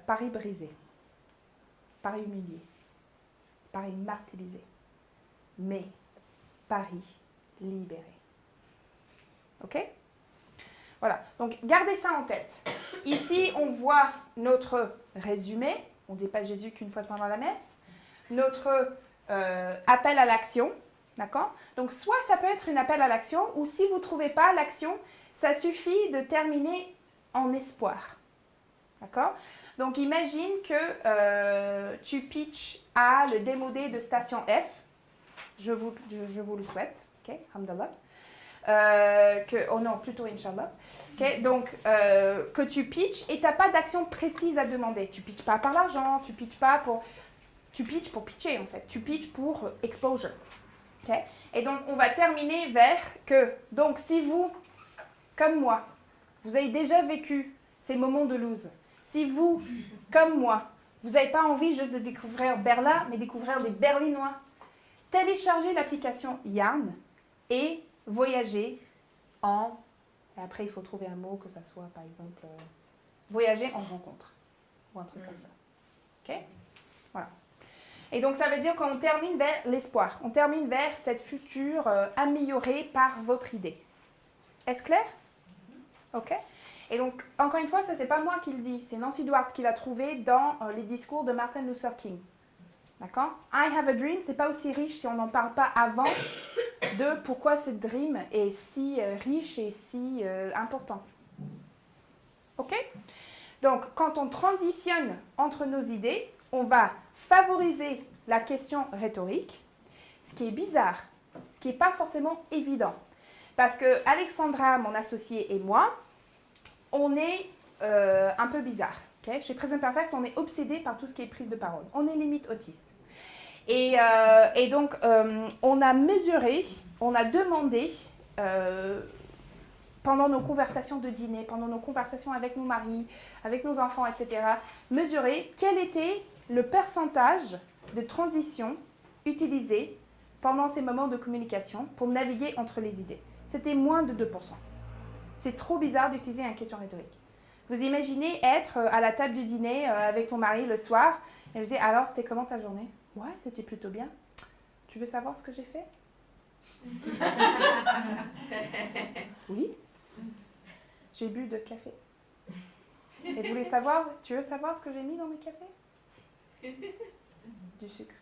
Paris brisé, Paris humilié, Paris martyrisé, mais Paris libéré. Ok? Voilà, donc gardez ça en tête. Ici, on voit notre résumé, on ne dit pas Jésus qu'une fois pendant la messe, notre appel à l'action, d'accord? Donc soit ça peut être un appel à l'action, ou si vous ne trouvez pas l'action, ça suffit de terminer en espoir. D'accord? Donc, imagine que tu pitches à le démodé de station F. Je vous le souhaite. OK? Alhamdulillah. Oh non, plutôt Inch'Allah. OK? Donc, que tu pitches et tu n'as pas d'action précise à demander. Tu ne pitches pas par l'argent, tu pitches pas pour... Tu pitches pour pitcher, en fait. Tu pitches pour exposure. OK? Et donc, on va terminer vers que... Donc, si vous, comme moi, vous avez déjà vécu ces moments de lose. Si vous, comme moi, vous n'avez pas envie juste de découvrir Berlin, mais découvrir les Berlinois, téléchargez l'application Yarn et voyagez en... Et après, il faut trouver un mot que ça soit, par exemple, voyager en rencontre. Ou un truc comme ça. OK? Voilà. Et donc, ça veut dire qu'on termine vers l'espoir. On termine vers cette future améliorée par votre idée. Est-ce clair? OK? Et donc, encore une fois, ça, c'est pas moi qui le dis. C'est Nancy Duarte qui l'a trouvé dans les discours de Martin Luther King. D'accord? I have a dream, c'est pas aussi riche si on n'en parle pas avant de pourquoi ce dream est si riche et si important. OK? Donc, quand on transitionne entre nos idées, on va favoriser la question rhétorique, ce qui est bizarre, ce qui n'est pas forcément évident. Parce que Alexandra, mon associée, et moi, on est un peu bizarre. Okay? Chez Present Perfect, on est obsédé par tout ce qui est prise de parole. On est limite autiste. Et donc, on a mesuré, on a demandé, pendant nos conversations de dîner, pendant nos conversations avec nos maris, avec nos enfants, etc., mesurer quel était le pourcentage de transition utilisé pendant ces moments de communication pour naviguer entre les idées. C'était moins de 2%. C'est trop bizarre d'utiliser une question rhétorique. Vous imaginez être à la table du dîner avec ton mari le soir et vous dites « Alors, c'était comment ta journée ?»« Ouais, c'était plutôt bien. Tu veux savoir ce que j'ai fait ?» Oui. J'ai bu de café. Et tu veux savoir ce que j'ai mis dans mes cafés? Du sucre.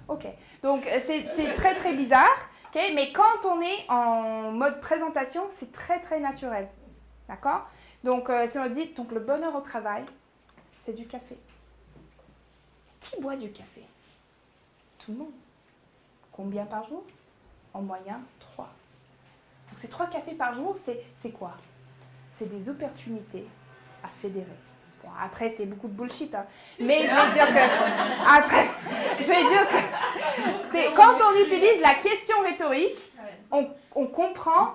Ok, donc c'est très très bizarre, okay? Mais quand on est en mode présentation, c'est très très naturel. D'accord? Donc si on dit, donc le bonheur au travail, c'est du café. Qui boit du café? Tout le monde. Combien par jour? En moyenne, 3. Donc ces 3 cafés par jour, c'est quoi? C'est des opportunités à fédérer. Bon, après, c'est beaucoup de bullshit, hein. Mais je vais dire que c'est quand on utilise la question rhétorique, on comprend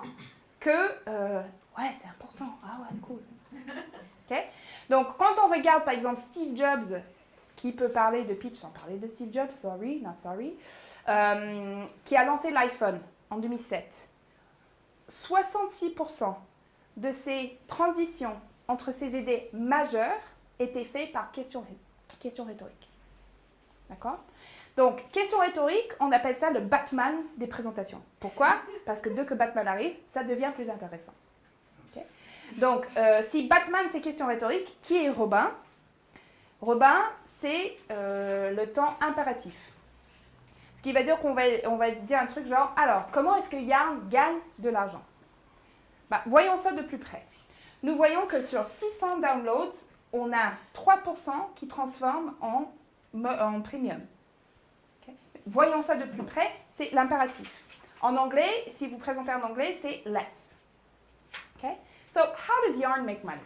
que ouais, c'est important. Ah ouais, cool. Okay? Donc, quand on regarde, par exemple, Steve Jobs, qui peut parler de pitch sans parler de Steve Jobs, sorry, not sorry, qui a lancé l'iPhone en 2007, 66% de ces transitions entre ces idées majeures étaient faites par question rhétorique. D'accord? Donc, question rhétorique, on appelle ça le Batman des présentations. Pourquoi? Parce que dès que Batman arrive, ça devient plus intéressant. Okay? Donc, si Batman, c'est question rhétorique, qui est Robin? Robin, c'est le temps impératif. Ce qui va dire qu'on va dire un truc genre, alors, comment est-ce que Yarn gagne de l'argent? Voyons ça de plus près. Nous voyons que sur 600 downloads, on a 3% qui transforment en premium. Okay. Voyons ça de plus près, c'est l'impératif. En anglais, si vous présentez en anglais, c'est let's. Okay? So, how does Yarn make money?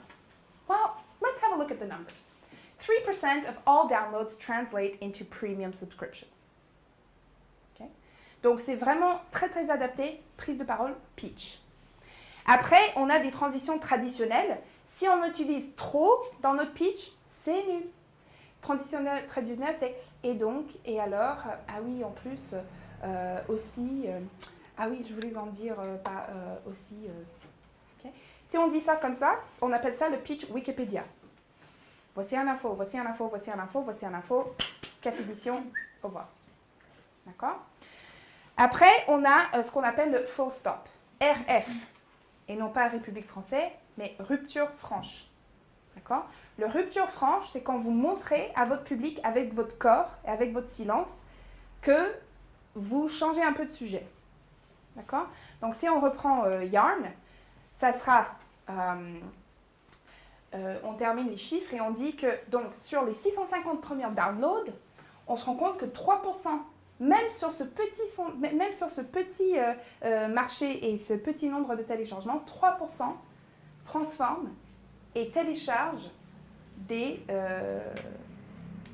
Well, let's have a look at the numbers. 3% of all downloads translate into premium subscriptions. Okay? Donc, c'est vraiment très, très adapté, prise de parole, pitch. Après, on a des transitions traditionnelles. Si on utilise trop dans notre pitch, c'est nul. Traditionnel, c'est et donc, et alors, ah oui, en plus, aussi, ah oui, je voulais en dire aussi. Okay. Si on dit ça comme ça, on appelle ça le pitch Wikipédia. Voici un info, voici un info, voici un info, voici un info, café édition, au revoir. D'accord? Après, on a ce qu'on appelle le full stop, RF. Et non pas République française, mais rupture franche. D'accord? Le rupture franche, c'est quand vous montrez à votre public, avec votre corps et avec votre silence, que vous changez un peu de sujet. D'accord? Donc, si on reprend Yarn, ça sera... on termine les chiffres et on dit que donc, sur les 650 premières downloads, on se rend compte que 3%, même sur ce petit marché et ce petit nombre de téléchargements, 3% transforment et téléchargent des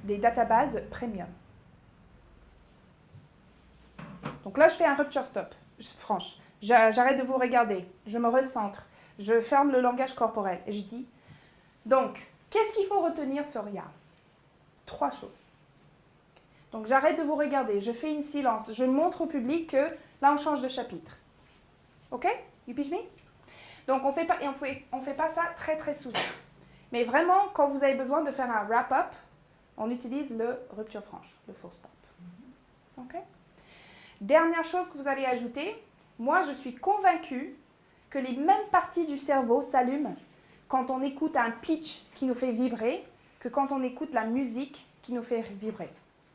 databases premium. Donc là, je fais un rupture stop, franche. J'arrête de vous regarder, je me recentre, je ferme le langage corporel et je dis, donc, qu'est-ce qu'il faut retenir sur Yarn? 3 choses. Donc, j'arrête de vous regarder, je fais une silence, je montre au public que là, on change de chapitre. OK? You pitch me? Donc, on fait pas ça très, très souvent. Mais vraiment, quand vous avez besoin de faire un wrap-up, on utilise le rupture franche, le full stop. OK? Dernière chose que vous allez ajouter, moi, je suis convaincue que les mêmes parties du cerveau s'allument quand on écoute un pitch qui nous fait vibrer que quand on écoute la musique qui nous fait vibrer.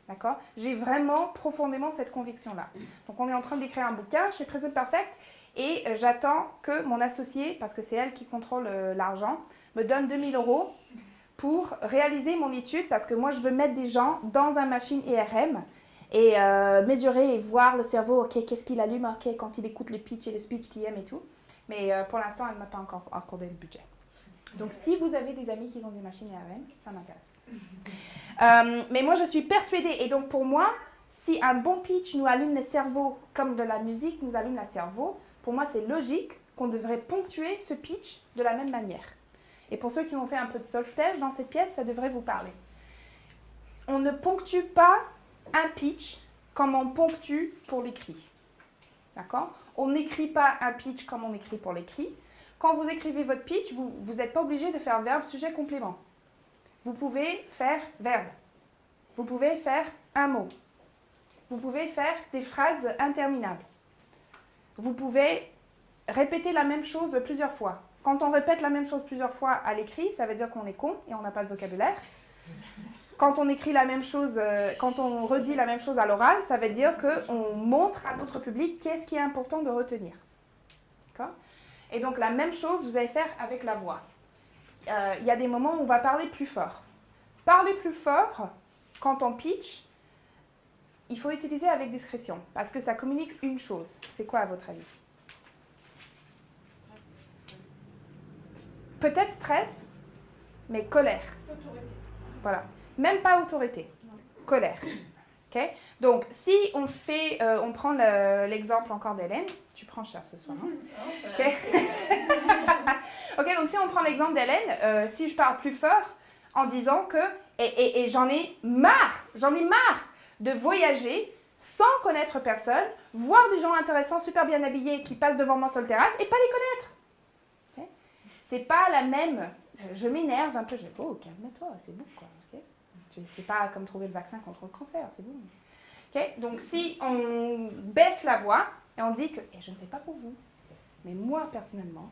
D'accord? J'ai vraiment profondément cette conviction-là. Donc, on est en train d'écrire un bouquin chez Present Perfect et j'attends que mon associée, parce que c'est elle qui contrôle l'argent, me donne 2 000 € pour réaliser mon étude parce que moi, je veux mettre des gens dans une machine IRM et mesurer et voir le cerveau, ok, qu'est-ce qu'il allume, ok, quand il écoute le pitch et le speech qu'il aime et tout. Mais pour l'instant, elle ne m'a pas encore accordé le budget. Donc, si vous avez des amis qui ont des machines ARM, ça m'intéresse. Mais moi, je suis persuadée, et donc pour moi, si un bon pitch nous allume le cerveau, comme de la musique nous allume le cerveau, pour moi, c'est logique qu'on devrait ponctuer ce pitch de la même manière. Et pour ceux qui ont fait un peu de solfège dans cette pièce, ça devrait vous parler. On ne ponctue pas un pitch comme on ponctue pour l'écrit. D'accord ? On n'écrit pas un pitch comme on écrit pour l'écrit. Quand vous écrivez votre pitch, vous n'êtes pas obligé de faire verbe, sujet, complément. Vous pouvez faire verbe. Vous pouvez faire un mot. Vous pouvez faire des phrases interminables. Vous pouvez répéter la même chose plusieurs fois. Quand on répète la même chose plusieurs fois à l'écrit, ça veut dire qu'on est con et on n'a pas de vocabulaire. Quand on écrit la même chose, quand on redit la même chose à l'oral, ça veut dire qu'on montre à notre public qu'est-ce qui est important de retenir. D'accord ? Et donc la même chose, vous allez faire avec la voix. Il y a des moments où on va parler plus fort. Parler plus fort, quand on pitch, il faut utiliser avec discrétion, parce que ça communique une chose. C'est quoi à votre avis ? Peut-être stress, mais colère. Autorité. Voilà. Même pas autorité. Colère. Okay? Donc, si on fait, on prend l'exemple encore d'Hélène. Tu prends cher ce soir. Hein? Okay? Ok, donc si on prend l'exemple d'Hélène, si je parle plus fort en disant que, et j'en ai marre de voyager sans connaître personne, voir des gens intéressants, super bien habillés qui passent devant moi sur le terrasse et pas les connaître. Okay? C'est pas la même. Je m'énerve un peu, je dis, oh, calme-toi, c'est bon quoi. Okay? C'est pas comme trouver le vaccin contre le cancer, c'est bon. Okay? Donc si on baisse la voix et on dit que, et je ne sais pas pour vous, mais moi personnellement,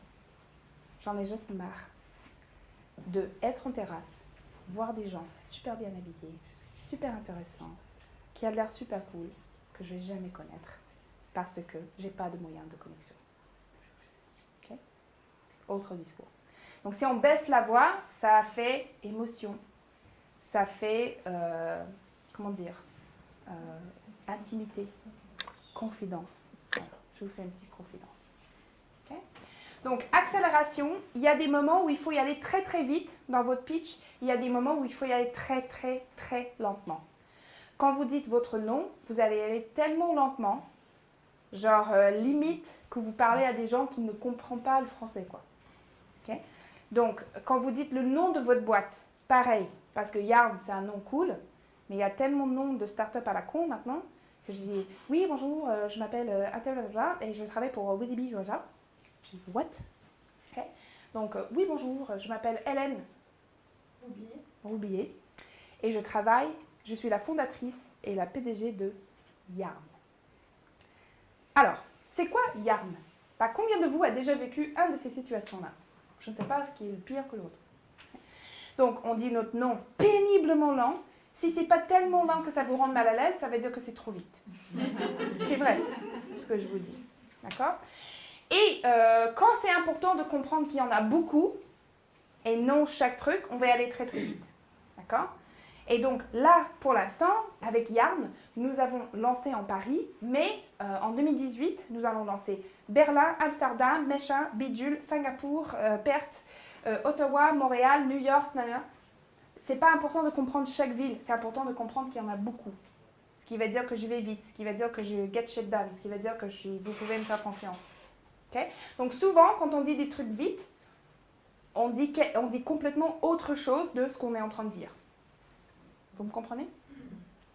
j'en ai juste marre d'être en terrasse, voir des gens super bien habillés, super intéressants, qui a l'air super cool, que je ne vais jamais connaître, parce que je n'ai pas de moyens de connexion. Okay? Autre discours. Donc si on baisse la voix, ça fait émotion, ça fait, intimité, confidence. Voilà, je vous fais une petite confidence. Okay? Donc accélération, il y a des moments où il faut y aller très très vite dans votre pitch, il y a des moments où il faut y aller très très très lentement. Quand vous dites votre nom, vous allez aller tellement lentement, genre limite que vous parlez à des gens qui ne comprennent pas le français, quoi. Okay? Donc, quand vous dites le nom de votre boîte, pareil, parce que Yarn, c'est un nom cool, mais il y a tellement de noms de start-up à la con maintenant, que je dis, oui, bonjour, je m'appelle et je travaille pour Wizibi, Georgia. Je dis, what? Okay. Donc, oui, bonjour, je m'appelle Hélène Roubillet, et je suis la fondatrice et la PDG de Yarn. Alors, c'est quoi Yarn? Combien de vous a déjà vécu une de ces situations-là? Je ne sais pas ce qui est le pire que l'autre. Donc, on dit notre nom péniblement lent. Si c'est pas tellement lent que ça vous rende mal à l'aise, ça veut dire que c'est trop vite. C'est vrai, ce que je vous dis. D'accord? Et quand c'est important de comprendre qu'il y en a beaucoup, et non chaque truc, on va y aller très très vite. D'accord? Et donc là, pour l'instant, avec Yarn, nous avons lancé en Paris, mais en 2018, nous allons lancer Berlin, Amsterdam, Méchin, Bidule, Singapour, Perth, Ottawa, Montréal, New York, nanana. C'est pas important de comprendre chaque ville, c'est important de comprendre qu'il y en a beaucoup. Ce qui va dire que je vais vite, ce qui va dire que je get shit done, ce qui va dire que vous pouvez me faire confiance. Okay? Donc souvent, quand on dit des trucs vite, on dit complètement autre chose de ce qu'on est en train de dire. Vous me comprenez?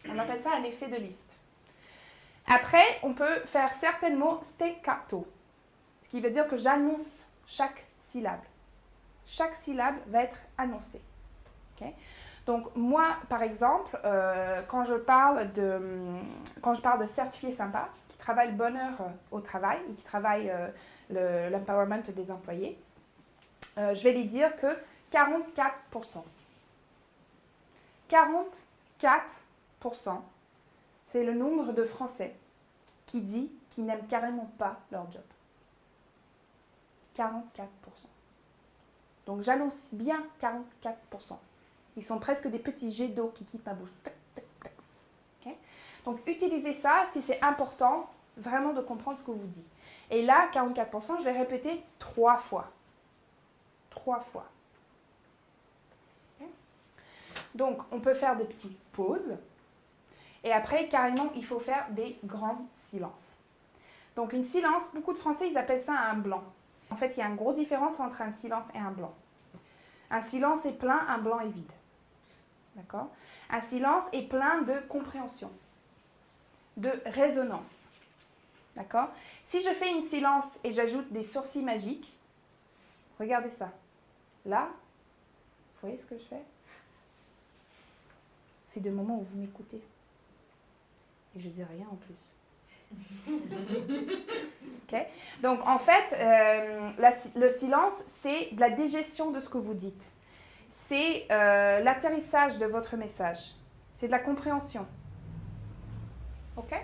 On appelle ça un effet de liste. Après, on peut faire certains mots staccato, ce qui veut dire que j'annonce chaque syllabe. Chaque syllabe va être annoncée. Okay? Donc moi, par exemple, quand je parle de certifié sympa, qui travaille le bonheur au travail et qui travaille l'empowerment des employés, je vais lui dire que 44%. 44%, c'est le nombre de Français qui dit qu'ils n'aiment carrément pas leur job. 44%. Donc j'annonce bien 44%. Ils sont presque des petits jets d'eau qui quittent ma bouche. Tac, tac, tac. Okay? Donc utilisez ça si c'est important vraiment de comprendre ce que vous dites. Et là, 44%, je vais répéter 3 fois. 3 fois. Okay. Donc, on peut faire des petites pauses. Et après, carrément, il faut faire des grands silences. Donc, une silence, beaucoup de Français, ils appellent ça un blanc. En fait, il y a une grosse différence entre un silence et un blanc. Un silence est plein, un blanc est vide. D'accord? Un silence est plein de compréhension, de résonance. D'accord? Si je fais une silence et j'ajoute des sourcils magiques, regardez ça. Là, vous voyez ce que je fais? C'est des moments où vous m'écoutez. Et je dis rien en plus. Okay? Donc, en fait, le silence, c'est de la digestion de ce que vous dites. C'est l'atterrissage de votre message. C'est de la compréhension. OK?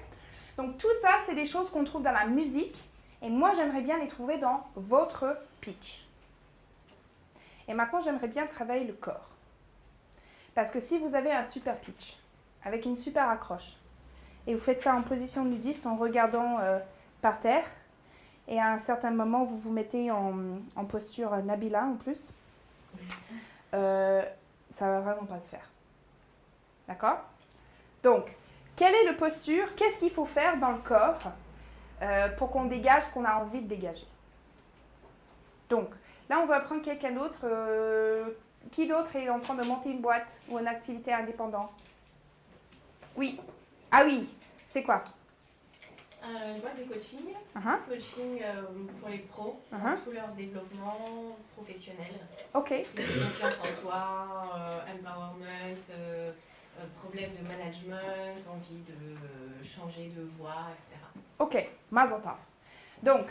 Donc, tout ça, c'est des choses qu'on trouve dans la musique. Et moi, j'aimerais bien les trouver dans votre pitch. Et maintenant, j'aimerais bien travailler le corps. Parce que si vous avez un super pitch, avec une super accroche, et vous faites ça en position nudiste en regardant par terre, et à un certain moment, vous vous mettez en posture Nabila en plus, ça ne va vraiment pas se faire. D'accord? Donc, quelle est la posture? Qu'est-ce qu'il faut faire dans le corps pour qu'on dégage ce qu'on a envie de dégager? Donc, là, on va prendre quelqu'un d'autre. Qui d'autre est en train de monter une boîte ou une activité indépendante? Oui. Ah oui, c'est quoi? Une boîte de coaching. Uh-huh. Coaching pour les pros, Uh-huh. dans tout leur développement professionnel. Ok. Confiance en soi, empowerment, problème de management, envie de changer de voie, etc. Ok, Mazel tov. Donc,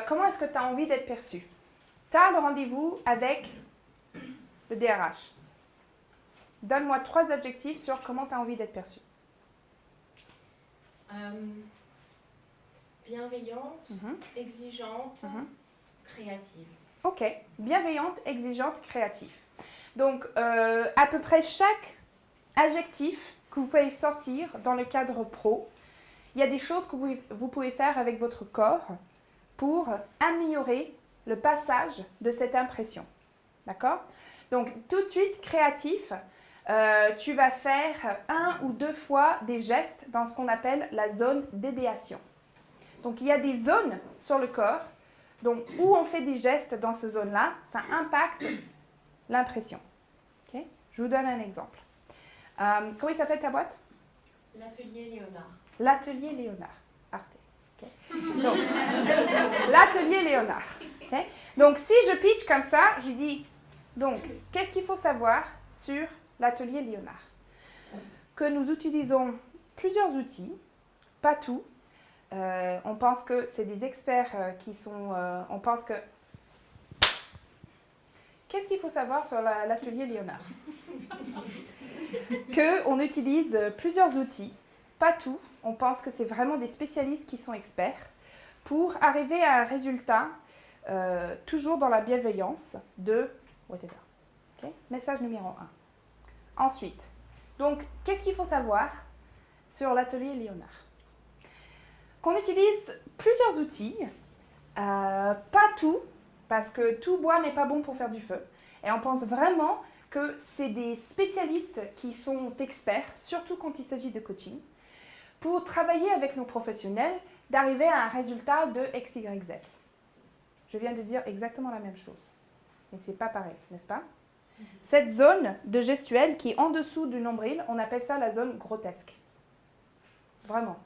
comment est-ce que tu as envie d'être perçu? Tu as le rendez-vous avec le DRH. Donne-moi 3 adjectifs sur comment tu as envie d'être perçu. Bienveillante, exigeante, créative. Ok, bienveillante, exigeante, créative. Donc, à peu près chaque adjectif que vous pouvez sortir dans le cadre pro, il y a des choses que vous pouvez faire avec votre corps pour améliorer le passage de cette impression. D'accord? Donc, tout de suite, créatif, tu vas faire 1 ou 2 fois des gestes dans ce qu'on appelle la zone d'idéation. Donc, il y a des zones sur le corps donc, où on fait des gestes dans ces zones-là, ça impacte l'impression. Okay? Je vous donne un exemple. Comment il s'appelle ta boîte? L'atelier Léonard. L'atelier Léonard. Arte. Okay? Donc, l'atelier Léonard. Okay? Donc, si je pitch comme ça, je dis, donc, qu'est-ce qu'il faut savoir sur l'atelier Léonard? Que nous utilisons plusieurs outils, pas tout. On pense que c'est des experts qui sont... on pense que... Qu'est-ce qu'il faut savoir sur l'atelier Léonard? Qu'on utilise plusieurs outils, pas tout. On pense que c'est vraiment des spécialistes qui sont experts pour arriver à un résultat toujours dans la bienveillance de whatever. Okay? Message numéro 1. Ensuite, donc, qu'est-ce qu'il faut savoir sur l'atelier Léonard? Qu'on utilise plusieurs outils, pas tout, parce que tout bois n'est pas bon pour faire du feu. Et on pense vraiment que c'est des spécialistes qui sont experts, surtout quand il s'agit de coaching, pour travailler avec nos professionnels, d'arriver à un résultat de X, Y, Z. Je viens de dire exactement la même chose. Mais c'est pas pareil, n'est-ce pas? Cette zone de gestuelle qui est en dessous du nombril, on appelle ça la zone grotesque. Vraiment.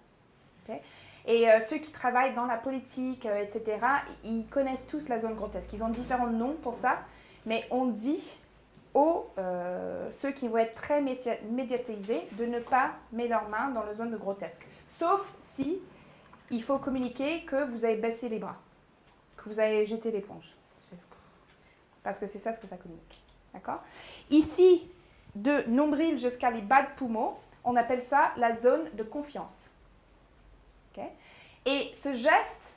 Okay? Et ceux qui travaillent dans la politique, etc., ils connaissent tous la zone grotesque. Ils ont différents noms pour ça, mais on dit aux ceux qui vont être très médiatisés de ne pas mettre leurs mains dans la zone de grotesque. Sauf si il faut communiquer que vous avez baissé les bras, que vous avez jeté l'éponge. Parce que c'est ça ce que ça communique. D'accord? Ici, de nombril jusqu'à les bas de poumons, on appelle ça la zone de confiance. Okay? Et ce geste,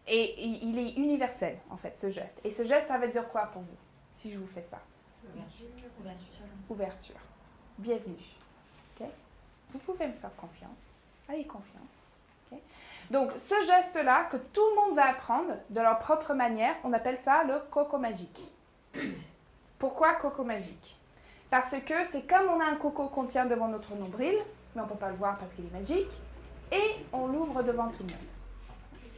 il est universel, en fait, ce geste. Et ce geste, ça veut dire quoi pour vous, si je vous fais ça? Ouverture. Ouverture. Bienvenue. Okay? Vous pouvez me faire confiance. Ayez confiance. Okay? Donc, ce geste-là, que tout le monde va apprendre de leur propre manière, on appelle ça le coco magique. Pourquoi coco magique? Parce que c'est comme on a un coco qu'on tient devant notre nombril, mais on ne peut pas le voir parce qu'il est magique, et on l'ouvre devant tout le monde.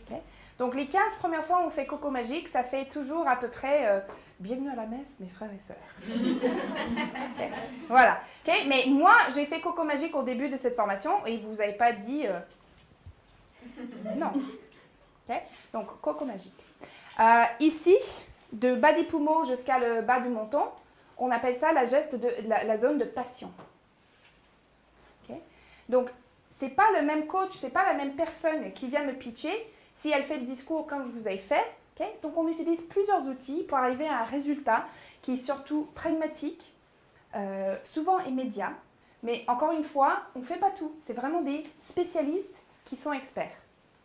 Okay? Donc, les 15 premières fois où on fait coco magique, ça fait toujours à peu près bienvenue à la messe, mes frères et sœurs. Okay? Voilà. Okay? Mais moi, j'ai fait coco magique au début de cette formation et vous n'avez pas dit non. Okay? Donc, coco magique. Ici, de bas des poumons jusqu'à le bas du menton, on appelle ça la zone de passion. Okay? Donc, ce n'est pas le même coach, ce n'est pas la même personne qui vient me pitcher si elle fait le discours comme je vous ai fait. Okay? Donc, on utilise plusieurs outils pour arriver à un résultat qui est surtout pragmatique, souvent immédiat. Mais encore une fois, on ne fait pas tout. C'est vraiment des spécialistes qui sont experts.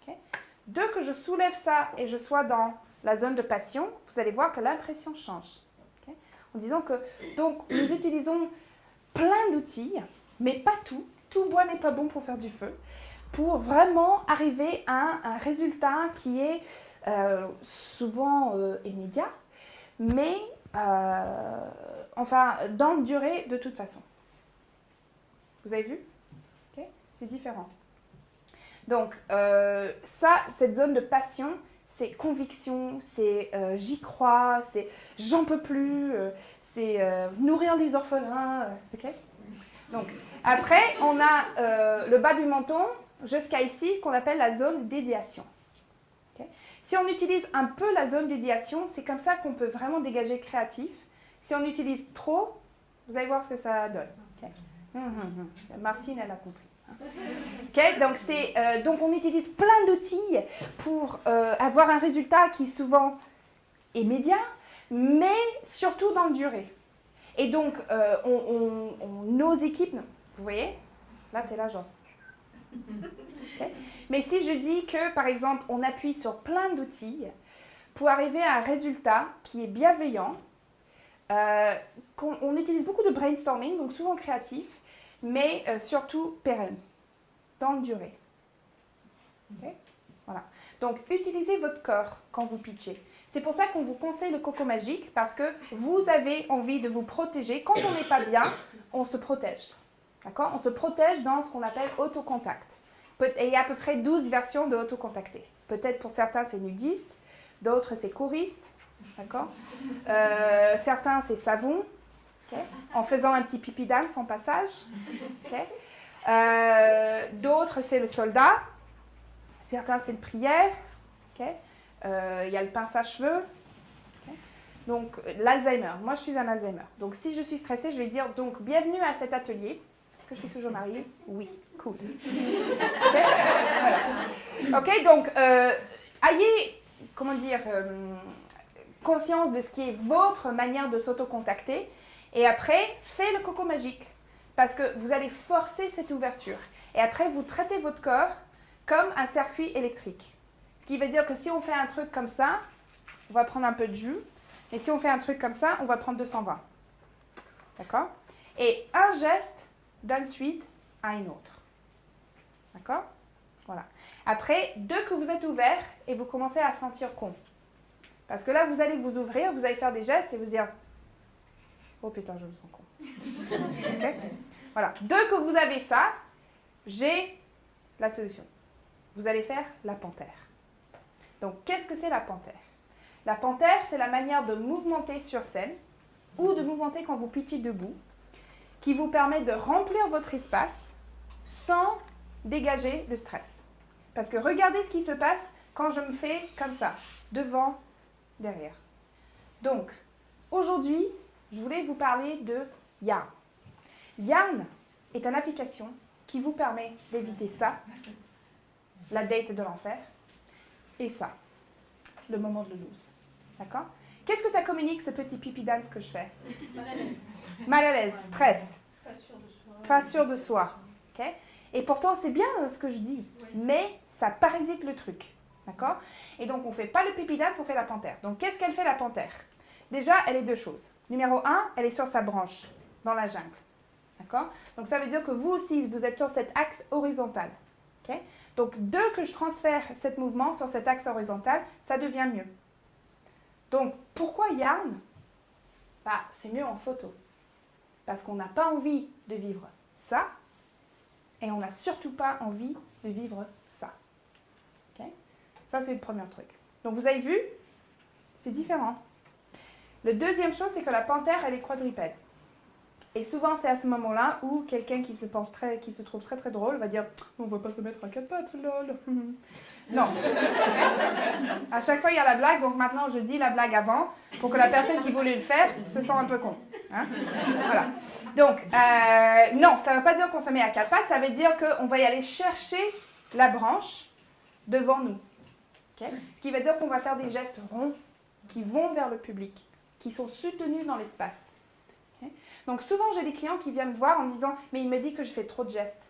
Okay? Dès que je soulève ça et je sois dans la zone de passion, vous allez voir que l'impression change. Okay? En disant que, donc, nous utilisons plein d'outils, mais pas tout. Tout bois n'est pas bon pour faire du feu. Pour vraiment arriver à un résultat qui est souvent immédiat, mais enfin, dans la durée de toute façon. Vous avez vu? Okay? C'est différent. Donc, cette zone de passion, c'est conviction, c'est j'y crois, c'est j'en peux plus, c'est nourrir les orphelins. Okay? Donc, après, on a le bas du menton jusqu'à ici qu'on appelle la zone d'idéation. Okay? Si on utilise un peu la zone d'idéation, c'est comme ça qu'on peut vraiment dégager créatif. Si on utilise trop, vous allez voir ce que ça donne. Okay? Martine, elle a compris. Okay? Donc, on utilise plein d'outils pour avoir un résultat qui est souvent immédiat, mais surtout dans la durée. Et donc, nos équipes, vous voyez, là, tu es l'agence. Okay? Mais si je dis que, par exemple, on appuie sur plein d'outils pour arriver à un résultat qui est bienveillant, on utilise beaucoup de brainstorming, donc souvent créatif, mais surtout pérenne, dans la durée. Okay? Voilà. Donc, utilisez votre corps quand vous pitchez. C'est pour ça qu'on vous conseille le coco magique, parce que vous avez envie de vous protéger. Quand on n'est pas bien, on se protège. D'accord? On se protège dans ce qu'on appelle autocontact. Et il y a à peu près 12 versions de autocontacter. Peut-être pour certains, c'est nudiste, d'autres, c'est choriste. D'accord? Certains, c'est savon, okay? En faisant un petit pipi dance en passage. Okay? D'autres, c'est le soldat. Certains, c'est le prière. Okay? Il y a le pince à cheveux. Okay? Donc, l'Alzheimer. Moi, je suis un Alzheimer. Donc, si je suis stressée, je vais dire, donc, bienvenue à cet atelier. Est-ce que je suis toujours mariée? Oui. Cool. Okay? Voilà. Ok, donc, ayez, comment dire, conscience de ce qui est votre manière de s'autocontacter. Et après, faites le coco magique. Parce que vous allez forcer cette ouverture. Et après, vous traitez votre corps comme un circuit électrique. Ce qui veut dire que si on fait un truc comme ça, on va prendre un peu de jus. Et si on fait un truc comme ça, on va prendre 220. D'accord? Et un geste donne suite à une autre. D'accord? Voilà. Après, dès que vous êtes ouvert et vous commencez à sentir con. Parce que là, vous allez vous ouvrir, vous allez faire des gestes et vous dire « Oh putain, je me sens con. » Okay? Voilà. Dès que vous avez ça, j'ai la solution. Vous allez faire la panthère. Donc, qu'est-ce que c'est la panthère? La panthère, c'est la manière de mouvementer sur scène ou de mouvementer quand vous pitchez debout, qui vous permet de remplir votre espace sans dégager le stress. Parce que regardez ce qui se passe quand je me fais comme ça, devant, derrière. Donc, aujourd'hui, je voulais vous parler de Yarn. Yarn est une application qui vous permet d'éviter ça, la date de l'enfer, et ça, le moment de le lose. D'accord? Qu'est-ce que ça communique, ce petit pipi dance que je fais? Mal à l'aise. Mal à l'aise, stress. Pas sûr de soi. Pas sûr de soi. Okay? Et pourtant, c'est bien ce que je dis, mais ça parasite le truc. D'accord? Et donc, on ne fait pas le pipi dance, on fait la panthère. Donc, qu'est-ce qu'elle fait, la panthère? Déjà, elle est deux choses. Numéro 1, elle est sur sa branche, dans la jungle. D'accord? Donc, ça veut dire que vous aussi, vous êtes sur cet axe horizontal. Okay? Ok? Donc, dès que je transfère ce mouvement sur cet axe horizontal, ça devient mieux. Donc, pourquoi yarn? Bah, c'est mieux en photo. Parce qu'on n'a pas envie de vivre ça, et on n'a surtout pas envie de vivre ça. Ok? Ça, c'est le premier truc. Donc, vous avez vu, c'est différent. Le deuxième chose, c'est que la panthère, elle est quadrupède. Et souvent, c'est à ce moment-là où quelqu'un qui se trouve très très drôle va dire « On ne va pas se mettre à quatre pattes, lol !» Non. À chaque fois, il y a la blague, donc maintenant, je dis la blague avant pour que la personne qui voulait le faire se sent un peu con. Hein? Voilà. Donc, non, ça ne veut pas dire qu'on se met à quatre pattes, ça veut dire qu'on va y aller chercher la branche devant nous. Okay? Ce qui veut dire qu'on va faire des gestes ronds qui vont vers le public, qui sont soutenus dans l'espace. Okay? Donc souvent, j'ai des clients qui viennent me voir en disant « mais il me dit que je fais trop de gestes ».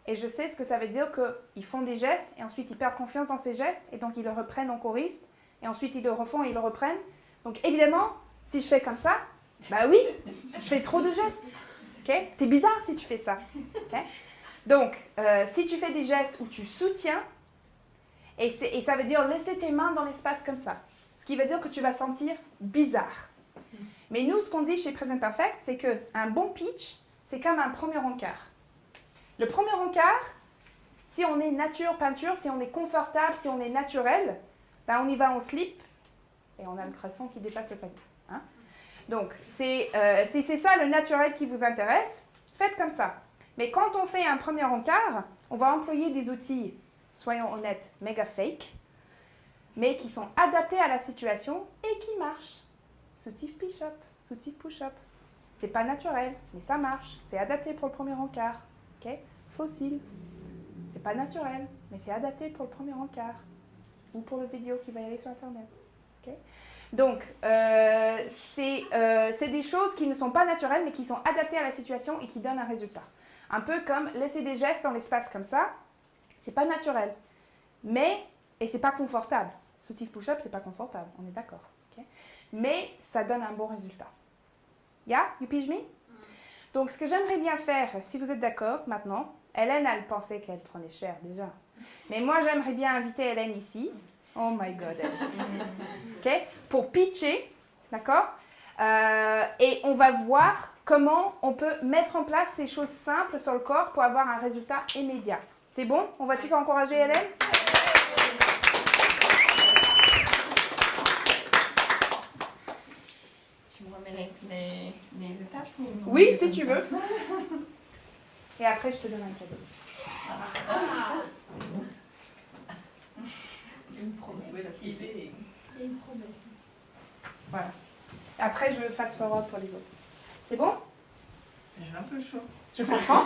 Et je sais ce que ça veut dire qu'ils font des gestes et ensuite ils perdent confiance dans ces gestes et donc ils le reprennent en choriste et ensuite ils le refont et ils le reprennent. Donc évidemment, si je fais comme ça, bah oui, je fais trop de gestes. Okay? T'es bizarre si tu fais ça. Okay? Donc, si tu fais des gestes où tu soutiens, et ça veut dire laisser tes mains dans l'espace comme ça. Ce qui veut dire que tu vas sentir bizarre. Mais nous, ce qu'on dit chez Present Perfect, c'est qu'un bon pitch, c'est comme un premier encart. Le premier encart, si on est nature, peinture, si on est confortable, si on est naturel, ben on y va en slip et on a le cresson qui dépasse le panier. Hein? Donc, c'est ça le naturel qui vous intéresse, faites comme ça. Mais quand on fait un premier encart, on va employer des outils, soyons honnêtes, méga fake, mais qui sont adaptés à la situation et qui marchent. Soutif push-up, soutif push-up. C'est pas naturel, mais ça marche. C'est adapté pour le premier encart. Okay? Fossile. C'est pas naturel, mais c'est adapté pour le premier encart. Ou pour le vidéo qui va y aller sur Internet. Okay? Donc, c'est des choses qui ne sont pas naturelles, mais qui sont adaptées à la situation et qui donnent un résultat. Un peu comme laisser des gestes dans l'espace comme ça, c'est pas naturel. Et c'est pas confortable. Soutif push-up, c'est pas confortable, on est d'accord. Okay? Mais ça donne un bon résultat. Yeah? You pige me? Donc, ce que j'aimerais bien faire, si vous êtes d'accord maintenant, Hélène, elle pensait qu'elle prenait cher déjà. Mais moi, j'aimerais bien inviter Hélène ici. Oh my God, Hélène. Okay? Pour pitcher, d'accord? Et on va voir comment on peut mettre en place ces choses simples sur le corps pour avoir un résultat immédiat. C'est bon? On va tous encourager Hélène? Tu me remets les étapes ou... Oui, si tu veux. Et après, je te donne un cadeau. Une promesse. Une promesse. Voilà. Après, je fast forward pour les autres. C'est bon? J'ai un peu chaud. Je comprends.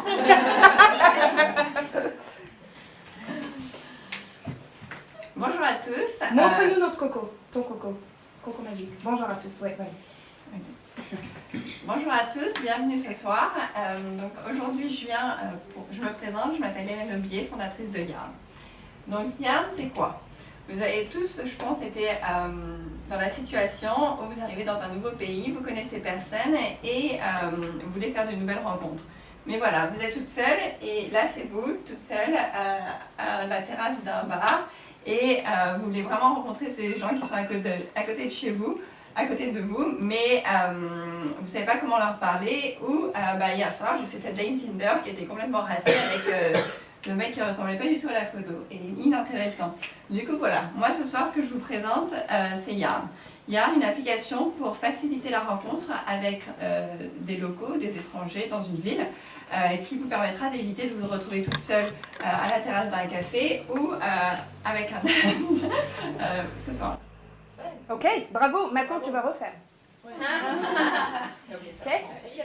Bonjour à tous. Montre-nous notre coco. Ton coco. Coco magique. Bonjour à tous. Ouais. Bonjour à tous, bienvenue ce soir. Donc aujourd'hui, je me présente, je m'appelle Hélène Aubier, fondatrice de Yarn. Donc Yarn, c'est quoi? Vous avez tous, je pense, été dans la situation où vous arrivez dans un nouveau pays, vous connaissez personne et vous voulez faire de nouvelles rencontres. Mais voilà, vous êtes toute seule et là c'est vous, toute seule, à la terrasse d'un bar et vous voulez vraiment rencontrer ces gens qui sont à côté de chez vous, à côté de vous, mais vous ne savez pas comment leur parler ou hier soir j'ai fait cette date Tinder qui était complètement ratée avec le mec qui ne ressemblait pas du tout à la photo et inintéressant. Du coup voilà, moi ce soir ce que je vous présente c'est Yarn. Yarn, une application pour faciliter la rencontre avec des locaux, des étrangers dans une ville qui vous permettra d'éviter de vous retrouver toute seule à la terrasse d'un café ou avec un ce soir. Ok, bravo. Maintenant, tu vas refaire. Okay?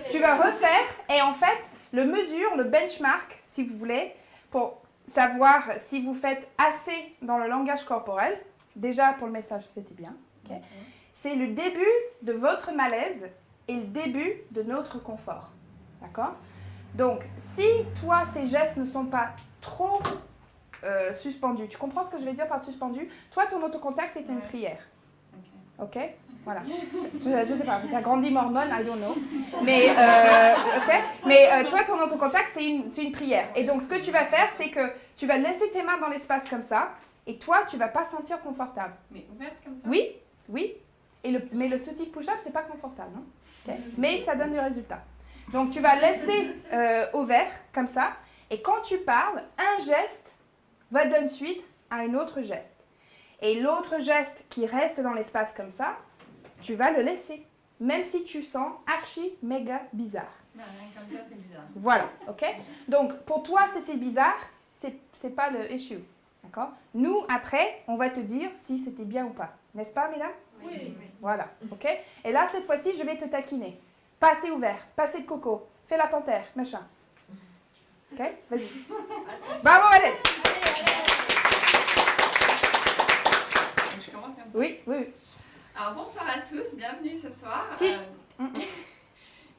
Tu vas refaire et en fait, le benchmark, si vous voulez, pour savoir si vous faites assez dans le langage corporel, déjà pour le message, c'était bien. Okay? C'est le début de votre malaise et le début de notre confort. D'accord? Donc, si toi, tes gestes ne sont pas trop suspendus, tu comprends ce que je vais dire par suspendu? Toi, ton autocontact est une prière. Ok? Voilà. Je ne sais pas, tu as grandi mormone, I don't know. Mais, ok? Mais toi, ton autocontact, c'est une prière. Et donc, ce que tu vas faire, c'est que tu vas laisser tes mains dans l'espace comme ça, et toi, tu ne vas pas sentir confortable. Mais ouverte comme ça? Oui, oui. Mais le soutif push-up, c'est pas confortable. Hein? Okay? Mais ça donne du résultat. Donc, tu vas laisser ouvert, comme ça. Et quand tu parles, un geste va donner suite à un autre geste. Et l'autre geste qui reste dans l'espace comme ça, tu vas le laisser. Même si tu sens archi méga bizarre. Non, rien comme ça, c'est bizarre. Voilà, ok? Donc, pour toi, si c'est bizarre, c'est pas le issue. D'accord? Nous, après, on va te dire si c'était bien ou pas. N'est-ce pas, mesdames? Oui. Voilà, ok? Et là, cette fois-ci, je vais te taquiner. Pas assez ouvert, pas assez de coco. Fais la panthère, machin. Ok? Vas-y. Bravo, allez! Je commence comme ça. Oui, oui, oui. Alors bonsoir à tous, bienvenue ce soir.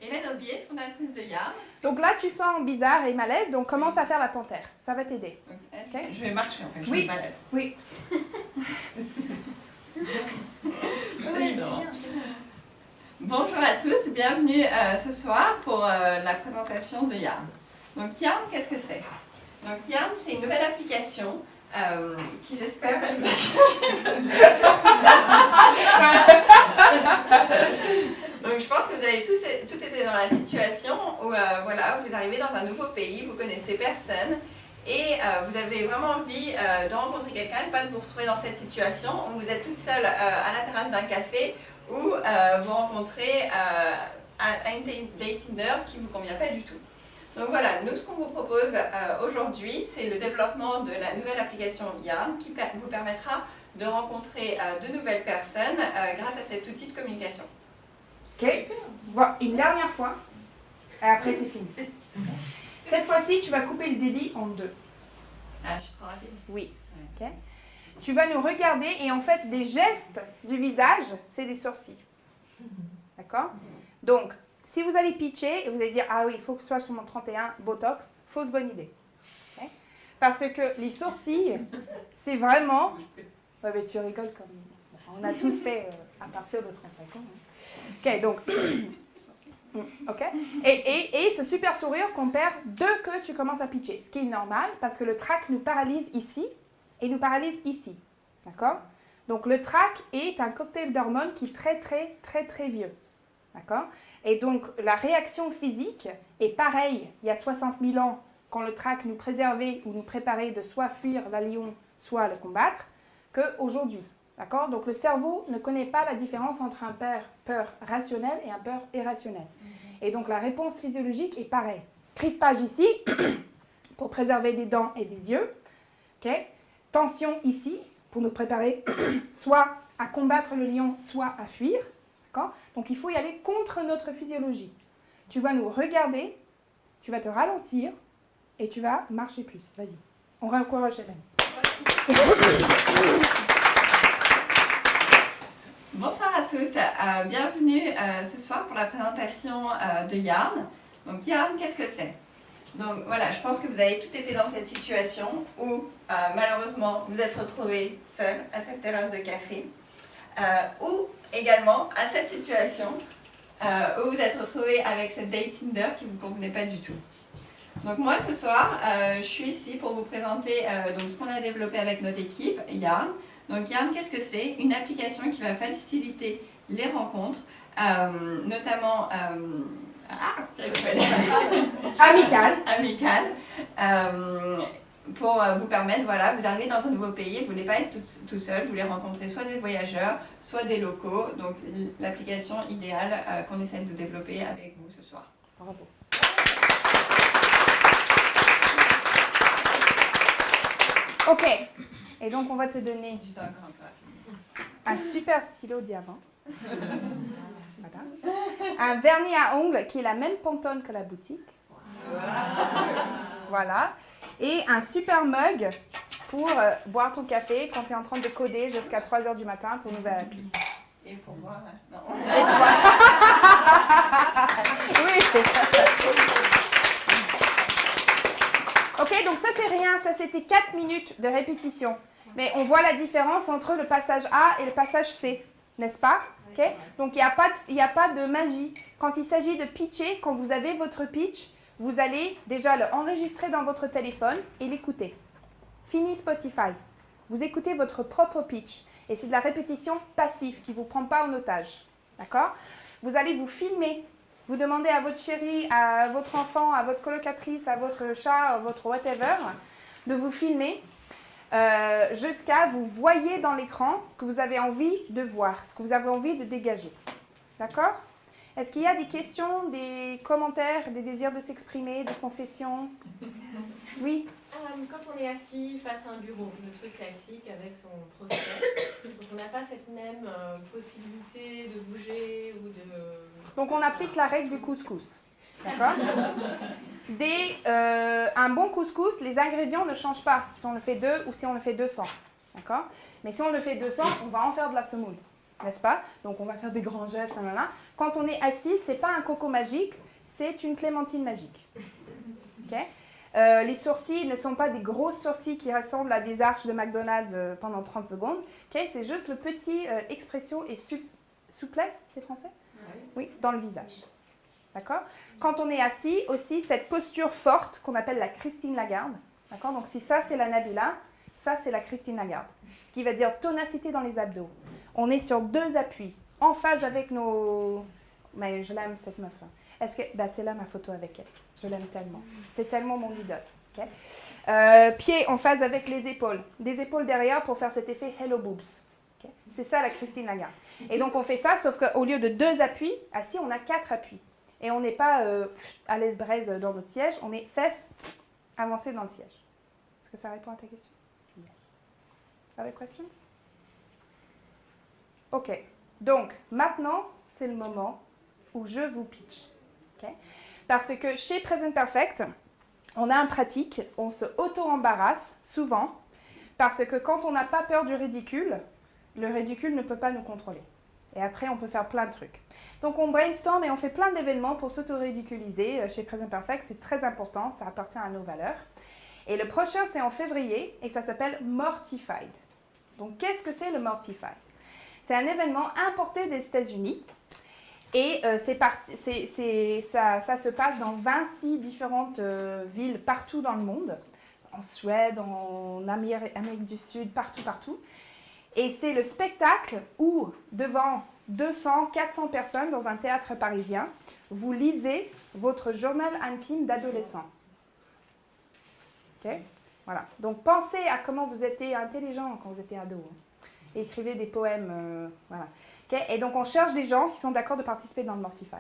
Hélène Aubier, fondatrice de Yarn. Donc là, tu sens bizarre et malaise, donc commence à faire la panthère. Ça va t'aider. Ok. Je vais marcher en fait, je Oui. vais malaise. Oui. Bonjour à tous, bienvenue ce soir pour la présentation de Yarn. Donc Yarn, qu'est-ce que c'est? Donc Yarn, c'est une nouvelle application qui j'espère va changer. Donc je pense que vous avez tous été dans la situation où voilà, vous arrivez dans un nouveau pays, vous connaissez personne et vous avez vraiment envie de rencontrer quelqu'un et pas de vous retrouver dans cette situation où vous êtes toute seule à la terrasse d'un café ou vous rencontrez un date Tinder qui ne vous convient pas du tout. Donc voilà, nous ce qu'on vous propose aujourd'hui, c'est le développement de la nouvelle application Yarn qui vous permettra de rencontrer de nouvelles personnes grâce à cet outil de communication. Ok. Voilà, une dernière fois. Et après, c'est fini. Cette fois-ci, tu vas couper le débit en deux. Ah, je suis trop rapide. Oui. Ok. Tu vas nous regarder et en fait, des gestes du visage, c'est des sourcils. D'accord? Donc, si vous allez pitcher et vous allez dire « Ah oui, il faut que ce soit sur mon 31, Botox », fausse bonne idée. Okay? Parce que les sourcils, c'est vraiment... Ouais, mais tu rigoles comme... On a tous fait à partir de 35 ans. Hein. Ok, donc... ok. Et ce super sourire qu'on perd dès que tu commences à pitcher. Ce qui est normal parce que le trac nous paralyse ici et nous paralyse ici. D'accord? Donc le trac est un cocktail d'hormones qui est très, très, très, très vieux. D'accord? Et donc, la réaction physique est pareille il y a 60 000 ans, quand le trac nous préservait ou nous préparait de soit fuir la lion, soit le combattre, qu'aujourd'hui. D'accord? Donc, le cerveau ne connaît pas la différence entre un peur rationnelle et un peur irrationnelle. Et donc, la réponse physiologique est pareille. Crispage ici, pour préserver des dents et des yeux. Okay? Tension ici, pour nous préparer soit à combattre le lion, soit à fuir. Donc, il faut y aller contre notre physiologie. Tu vas nous regarder, tu vas te ralentir et tu vas marcher plus. Vas-y. On encourage Hélène. Bonsoir à toutes. Bienvenue ce soir pour la présentation de Yarn. Donc, Yarn, qu'est-ce que c'est? Donc, voilà, je pense que vous avez toutes été dans cette situation où, malheureusement, vous êtes retrouvés seuls à cette terrasse de café. Ou également à cette situation où vous êtes retrouvé avec cette date Tinder qui ne vous convenait pas du tout. Donc moi ce soir, je suis ici pour vous présenter donc, ce qu'on a développé avec notre équipe, Yarn. Donc Yarn, qu'est-ce que c'est? Une application qui va faciliter les rencontres, notamment amicales. Pour vous permettre, voilà, vous arrivez dans un nouveau pays, vous ne voulez pas être tout seul, vous voulez rencontrer soit des voyageurs, soit des locaux. Donc l'application idéale qu'on essaie de développer avec vous ce soir. Bravo. Ok. Et donc on va te donner Juste encore un peu. un super stylo diamant. Voilà. Un vernis à ongles qui est la même Pantone que la boutique. Voilà. Et un super mug pour boire ton café quand tu es en train de coder jusqu'à 3h du matin ton nouvel appli. Et pour moi, non. Et pour boire. Oui. Ok, donc ça c'est rien, ça c'était 4 minutes de répétition. Mais on voit la différence entre le passage A et le passage C. n'est-ce pas? Okay? Donc, il n'y a pas de magie. Quand il s'agit de pitcher, quand vous avez votre pitch, vous allez déjà l'enregistrer dans votre téléphone et l'écouter. Fini Spotify. Vous écoutez votre propre pitch. Et c'est de la répétition passive qui ne vous prend pas en otage. D'accord? Vous allez vous filmer. Vous demandez à votre chérie, à votre enfant, à votre colocatrice, à votre chat, à votre whatever, de vous filmer jusqu'à vous voyez dans l'écran ce que vous avez envie de voir, ce que vous avez envie de dégager. D'accord? Est-ce qu'il y a des questions, des commentaires, des désirs de s'exprimer, des confessions? Oui? Quand on est assis face à un bureau, le truc classique avec son prospect, donc on n'a pas cette même possibilité de bouger ou de... Donc on applique la règle du couscous. D'accord? Un bon couscous, les ingrédients ne changent pas si on le fait 2 ou si on le fait 200. D'accord? Mais si on le fait 200, on va en faire de la semoule. N'est-ce pas? Donc on va faire des grands gestes. Quand on est assis, ce n'est pas un coco magique, c'est une clémentine magique. Ok? Les sourcils ne sont pas des gros sourcils qui ressemblent à des arches de McDonald's pendant 30 secondes. Okay? C'est juste le petit expression et souplesse, c'est français? Oui, dans le visage. D'accord? Quand on est assis, aussi, cette posture forte qu'on appelle la Christine Lagarde. D'accord? Donc si ça, c'est la Nabila, ça, c'est la Christine Lagarde. Ce qui va dire ténacité dans les abdos. On est sur 2 appuis, en phase avec nos... Mais je l'aime, cette meuf. Est-ce que... c'est là ma photo avec elle. Je l'aime tellement. C'est tellement mon idole. Okay? Pieds en phase avec les épaules. Des épaules derrière pour faire cet effet Hello Boobs. Okay? C'est ça la Christine Lagarde. Et donc on fait ça, sauf qu'au lieu de 2 appuis, assis, on a 4 appuis. Et on n'est pas à l'aise braise dans notre siège, on est fesses avancées dans le siège. Est-ce que ça répond à ta question? Yes. Other questions? Ok. Donc maintenant, c'est le moment où je vous pitch. Okay? Parce que chez Present Perfect, on a un pratique, on se auto-embarrasse souvent, parce que quand on n'a pas peur du ridicule, le ridicule ne peut pas nous contrôler. Et après, on peut faire plein de trucs. Donc, on brainstorm et on fait plein d'événements pour s'auto-ridiculiser. Chez Present Perfect, c'est très important, ça appartient à nos valeurs. Et le prochain, c'est en février, et ça s'appelle Mortified. Donc, qu'est-ce que c'est le Mortified? C'est un événement importé des États-Unis. Et ça se passe dans 26 différentes villes partout dans le monde. En Suède, en Amérique du Sud, partout. Et c'est le spectacle où, devant 200, 400 personnes dans un théâtre parisien, vous lisez votre journal intime d'adolescent. Ok? Voilà. Donc, pensez à comment vous étiez intelligent quand vous étiez ado. Écrivez des poèmes. Voilà. Okay? Et donc, on cherche des gens qui sont d'accord de participer dans le Mortify.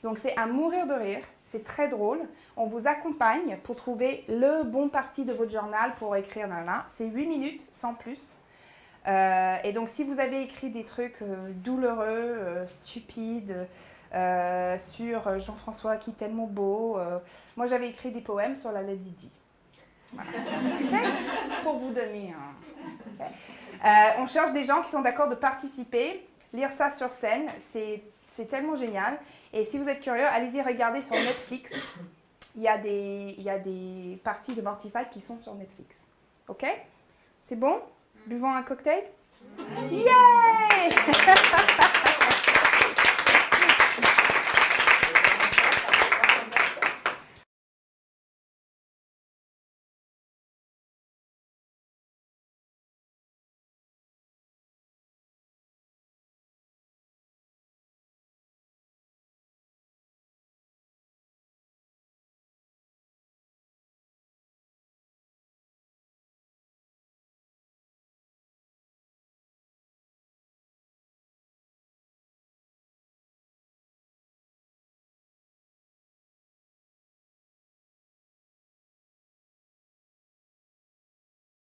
Donc, c'est à mourir de rire. C'est très drôle. On vous accompagne pour trouver le bon parti de votre journal pour écrire. C'est 8 minutes, sans plus. Et donc, si vous avez écrit des trucs douloureux, stupides, sur Jean-François qui est tellement beau, moi, j'avais écrit des poèmes sur la Lady Di. Voilà. Okay? Pour vous donner un... Okay. On cherche des gens qui sont d'accord de participer, lire ça sur scène, c'est tellement génial. Et si vous êtes curieux, allez-y regarder sur Netflix. Il y a des parties de Mortified qui sont sur Netflix. Ok? C'est bon? Buvons un cocktail? Yay!